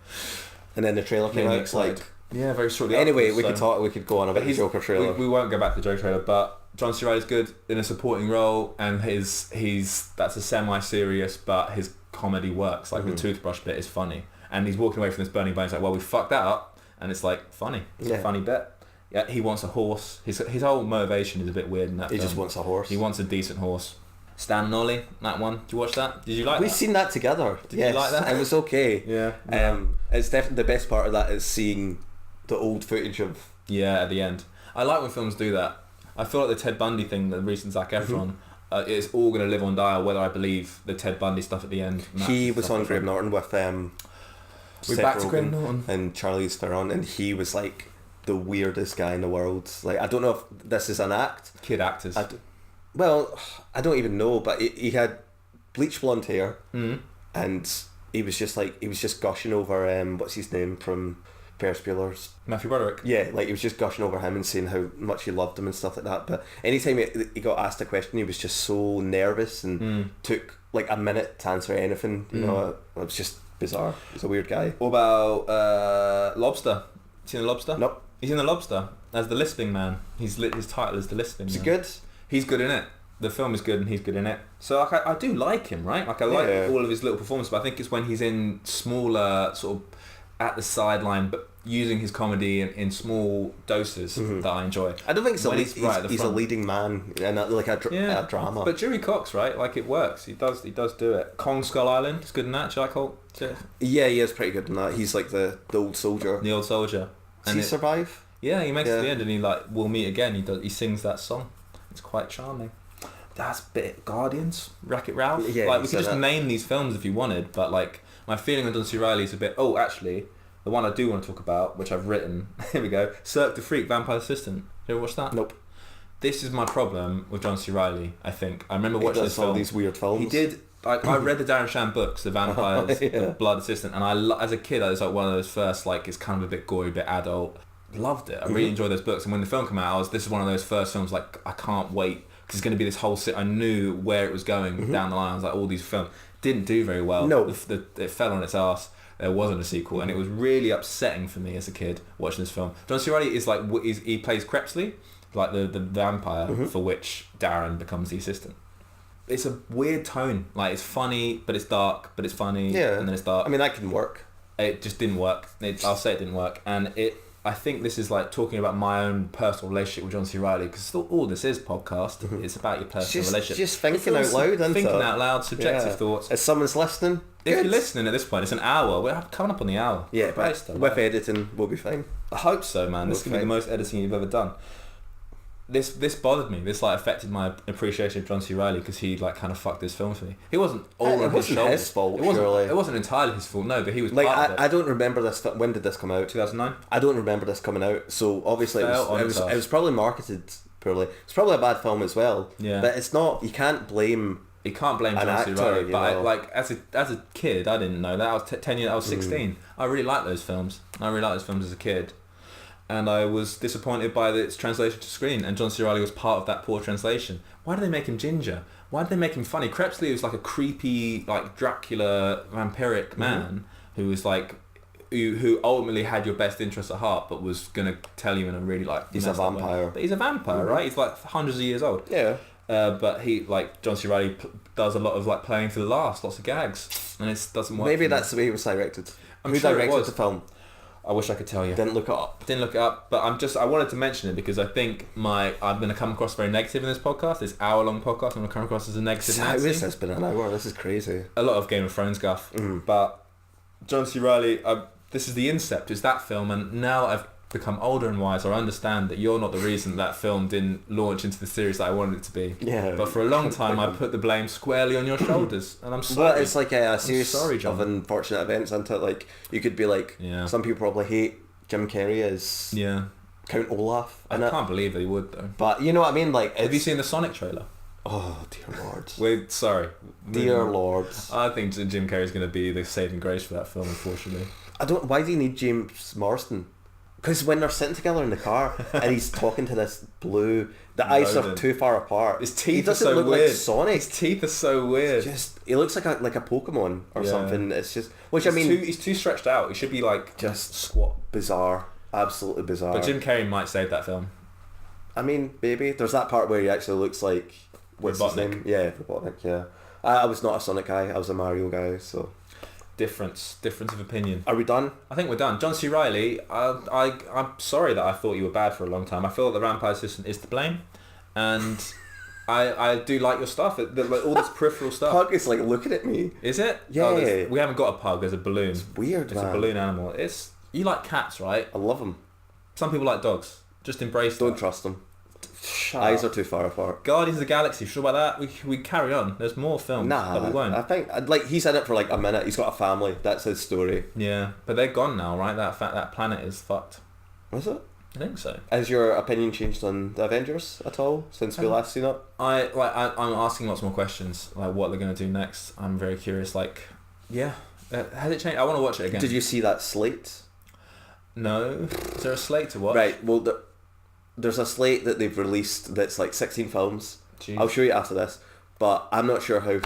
And then the trailer came out. Like very shortly. Anyway, we could go on about the Joker trailer. We won't go back to the Joker trailer, but John C. Reilly's good in a supporting role, and that's a semi-serious, but his comedy works. Like the toothbrush bit is funny, and he's walking away from this burning barn. He's like, "Well, we fucked that up," and it's like funny. It's a funny bit. Yeah, he wants a horse. His whole motivation is a bit weird in that. He just wants a horse. He wants a decent horse. Stan Nolly, that one. Did you watch that? Did you like that? We've seen that together. Did you like that? It was okay. Yeah. It's definitely the best part of that is seeing the old footage of. Yeah, at the end. I like when films do that. I feel like the Ted Bundy thing, the recent Zac Efron, it's all going to live on dial whether I believe the Ted Bundy stuff at the end. He was on Graham Norton with We're back to Graham Norton and Charlize Theron, and he was like the weirdest guy in the world. Like, I don't know if this is an act. Kid actors. I don't even know, but he had bleach blonde hair, and he was just gushing over what's his name from Ferris Bueller's Matthew Broderick. Yeah, like he was just gushing over him and saying how much he loved him and stuff like that. But anytime he got asked a question, he was just so nervous and took like a minute to answer anything. You know, it was just bizarre. He's a weird guy. What about Lobster? Seen The Lobster? Nope. He's in The Lobster as the lisping man. His title is The Lisping Man. Is it good? He's good in it. The film is good and he's good in it. So like, I do like him, right? Like I like all of his little performances, but I think it's when he's in smaller sort of at the sideline, but using his comedy in small doses that I enjoy. I don't think so. He's a leading man in a drama. But Dewey Cox, right? Like it works. He does do it. Kong Skull Island, he's good in that. Jack Holt. Yeah, he is pretty good in that. He's like the old soldier. The old soldier. Does he survive? Yeah, he makes it to the end, and he like will meet again. He sings that song. It's quite charming. That's bit Guardians, Wreck-It Ralph. Yeah, like we could just name these films if you wanted, but like my feeling on John C. Reilly is a bit. Oh, actually, the one I do want to talk about, which I've written. Here we go. Cirque du Freak, Vampire Assistant. You ever watch that? Nope. This is my problem with John C. Reilly, I think. I remember watching this all film. these weird films. He did. I read the Darren Shan books, The Vampires, The Blood Assistant, and as a kid, I was like one of those first, like, it's kind of a bit gory, a bit adult. Loved it. I really enjoyed those books, and when the film came out, this is one of those first films, like, I can't wait, because it's going to be this whole... I knew where it was going down the line. I was like, all these films didn't do very well. No. It fell on its ass. There wasn't a sequel, and it was really upsetting for me as a kid watching this film. John C. Reilly is like... he plays Crepsley, like the vampire, for which Darren becomes the assistant. It's a weird tone. Like, it's funny, but it's dark, but it's funny, and then it's dark. I mean, that can work. It just didn't work. I'll say it didn't work. And I think this is like talking about my own personal relationship with John C. Reilly, because all this is podcast. It's about your personal relationship. Just thinking out loud, isn't Thinking it? out loud, subjective thoughts. If someone's listening, if you're listening at this point, it's an hour. We're coming up on the hour. Yeah, but with editing, we'll be fine. I hope so, man. This is going to be the most editing you've ever done. This bothered me. This like affected my appreciation of John C. Reilly, because he like kind of fucked this film for me. He wasn't all on his shoulders. It wasn't his fault, surely. It wasn't entirely his fault, no, but he was like, part of it. I don't remember this. When did this come out? 2009. I don't remember this coming out. So obviously it was probably marketed poorly. It's probably a bad film as well. Yeah. But it's not. You can't blame. You can't blame John C. Reilly. But as a kid, I didn't know that. I was 10 years. I was 16. I really liked those films. As a kid. And I was disappointed by its translation to screen, and John C. Reilly was part of that poor translation. Why did they make him ginger? Why did they make him funny? Crepsley was like a creepy, like Dracula, vampiric man who was like, who ultimately had your best interest at heart, but was gonna tell you in a really like... He's a vampire. But he's a vampire, right? He's like hundreds of years old. Yeah. But he, like, John C. Reilly does a lot of like playing for the laughs, lots of gags, and it doesn't work. Maybe that's the way he was directed. Who sure directed the film? I wish I could tell you. Didn't look it up. But I wanted to mention it because I think I'm going to come across very negative in this podcast. This hour-long podcast, I'm going to come across as a negative Nazi. This has been an hour. This is crazy. A lot of Game of Thrones guff. But John C. Reilly, this is The Incept, it's that film, and now I've become older and wiser. I understand that you're not the reason that film didn't launch into the series that I wanted it to be. Yeah. But for a long time, I put the blame squarely on your shoulders, and I'm sorry. Well, it's like a series John. of unfortunate events, isn't it? Like, you could be like, some people probably hate Jim Carrey as Count Olaf. I can't believe they would, though. But you know what I mean? Like, have you seen the Sonic trailer? Oh, dear Lord. Dear Lord. I think Jim Carrey's going to be the saving grace for that film, unfortunately. Why do you need James Marsden? Because when they're sitting together in the car and he's talking to this blue, the eyes are too far apart. His teeth he doesn't are so look weird. like Sonic. His teeth are so weird. He looks like a Pokemon or something. It's just, he's too stretched out. He should be like just squat. Bizarre, absolutely bizarre. But Jim Carrey might save that film. I mean, maybe there's that part where he actually looks like what's his name? Yeah, Robotnik. Yeah, I was not a Sonic guy. I was a Mario guy. So. Difference of opinion. Are we done? I think we're done. John C. Reilly, I'm sorry that I thought you were bad for a long time. I feel that the Vampire Assistant is to blame, and I do like your stuff. Like, all this peripheral stuff. Pug is like looking at me. Is it? Yeah. Oh, we haven't got a pug. There's a balloon. It's weird, It's a balloon animal. You like cats, right? I love them. Some people like dogs. Just embrace them. Don't trust them. Eyes are too far apart. Guardians of the Galaxy, sure about that? We carry on. There's more films, but we won't. I think like he's in it for like a minute. He's got a family. That's his story. Yeah, but they're gone now, right? That planet is fucked. Was it? I think so. Has your opinion changed on the Avengers at all since we last seen it? I'm asking lots more questions, like what they're going to do next. I'm very curious. Like, has it changed? I want to watch it again. Did you see that slate? No. Is there a slate to watch? Right. Well, there's a slate that they've released that's like 16 films. Jeez. I'll show you after this, but I'm not sure how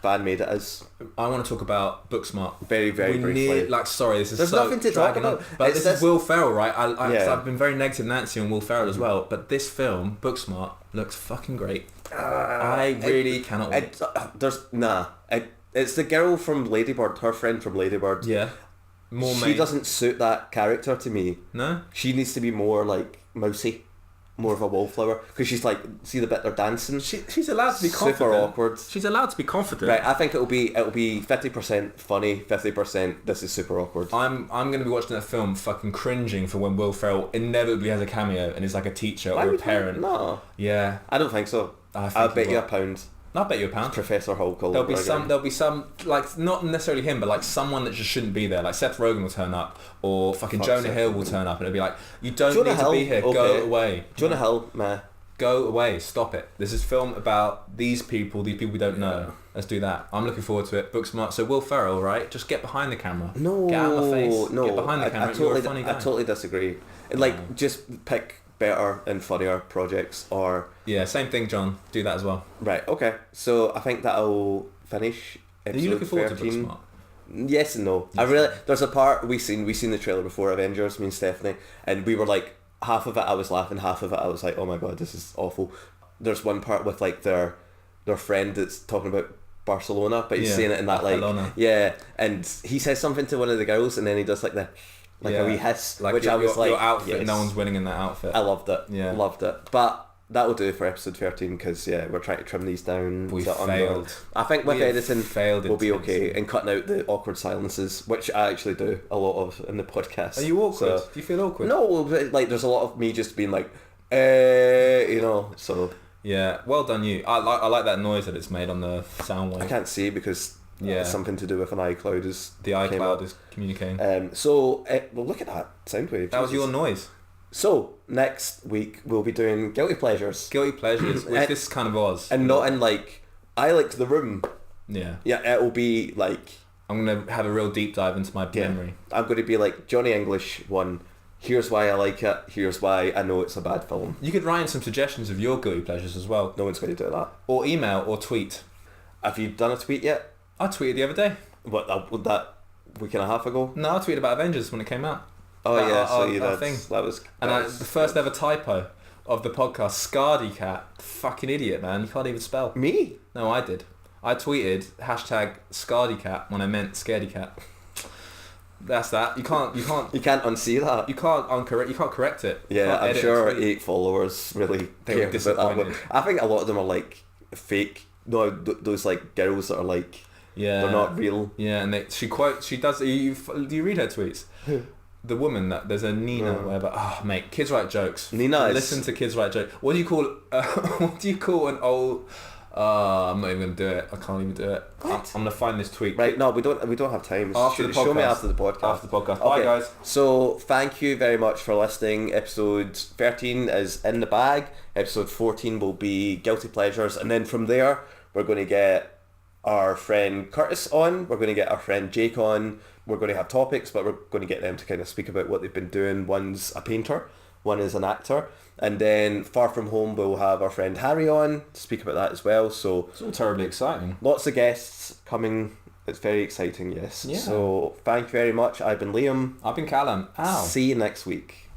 fan made it is. I want to talk about Booksmart. Very briefly. There's nothing to talk about. But this is Will Ferrell, right? I've been very negative Nancy on Will Ferrell as well, but this film, Booksmart, looks fucking great. I really cannot wait. It's the girl from Ladybird, her friend from Ladybird. Yeah. She doesn't suit that character to me. No? She needs to be more like mousy. More of a wallflower, because she's like, see the bit they're dancing. She's allowed to be confident. Super awkward. She's allowed to be confident. Right, I think it'll be 50% funny, 50% this is super awkward. I'm going to be watching that film fucking cringing for when Will Ferrell inevitably has a cameo and is like a teacher or a parent. No. Yeah. I don't think so. I'll bet you £1. I'll bet you £1. Professor Hulk. There'll be some like not necessarily him, but like someone that just shouldn't be there. Like Seth Rogen will turn up, or fucking Jonah Hill will turn up, and it'll be like, you don't need to be here. Okay. Go away. Jonah Hill, meh. Go away. Stop it. This is film about these people we don't know. Let's do that. I'm looking forward to it. Book smart. So Will Ferrell, right? Just get behind the camera. No. Get out of my face. No. Get behind the camera. You're a funny guy. I totally disagree. And like, just pick better and funnier projects or... Yeah, same thing, John. Do that as well. Right, okay. So I think that'll finish Are episode you looking forward 13. to Book Smart? Yes and no. I really... There's a part we seen the trailer before Avengers, me and Stephanie, and we were like, half of it I was laughing, half of it I was like, oh my god, this is awful. There's one part with like their friend that's talking about Barcelona, but he's saying it in that Barcelona. like... Yeah, and he says something to one of the girls and then he does like a wee hiss, like which your, I was like... Your outfit, yes. no one's winning in that outfit. I loved it. Yeah. Loved it. But that'll do for episode 13 because we're trying to trim these down. We to failed. I think with editing we'll be okay intensely. and cutting out the awkward silences, which I actually do a lot of in the podcast. Are you awkward? So, Do you feel awkward? no, but, like there's a lot of me just being like, so Yeah, well done you. I like that noise that it's made on the sound wave. I can't see because it's something to do with an iCloud is The iCloud is communicating. well, look at that sound wave. That was Jesus. your noise. So next week we'll be doing guilty pleasures, Guilty pleasures, which this kind of was. and not in like I liked The Room. Yeah. Yeah, it'll be like I'm going to have a real deep dive into my memory. I'm going to be like Johnny English one. Here's why I like it. Here's why I know it's a bad film. You could write in some suggestions of your guilty pleasures as well. No one's going to do that. Or email or tweet. Have you done a tweet yet? I tweeted the other day. What that week and a half ago? No, I tweeted about Avengers when it came out. Oh About yeah, so our you thing. that was And the first ever typo of the podcast, Scardy Cat. Fucking idiot, man. You can't even spell. me. No, I did. I tweeted hashtag Scardy Cat when I meant Scaredy Cat. That's that. You can't You can't unsee that. you can't correct it. You Yeah, can't I'm edit sure a tweet. 8 followers really They were cared about that one. disappointed. I think a lot of them are like fake. No, those like girls that are like Yeah. they're not real. Yeah, and she does. Do you read her tweets? The woman that there's a Nina whatever. Oh mate, kids write jokes. Nina is- Listen to kids write jokes. What do you call? What do you call an old? I'm not even gonna do it. I can't even do it. I'm gonna find this tweet. Right, no, we don't have time. After the Show me podcast. after the podcast. After the podcast. Bye guys. So thank you very much for listening. Episode 13 is in the bag. Episode 14 will be guilty pleasures, and then from there we're going to get our friend Curtis on. We're going to get our friend Jake on. We're going to have topics, but we're going to get them to kind of speak about what they've been doing. One's a painter, one is an actor, and then Far From Home we'll have our friend Harry on to speak about that as well. So It's all terribly exciting. lots of guests coming. It's very exciting, yes. Yeah. So thank you very much. I've been Liam. I've been Calum. Ow. See you next week.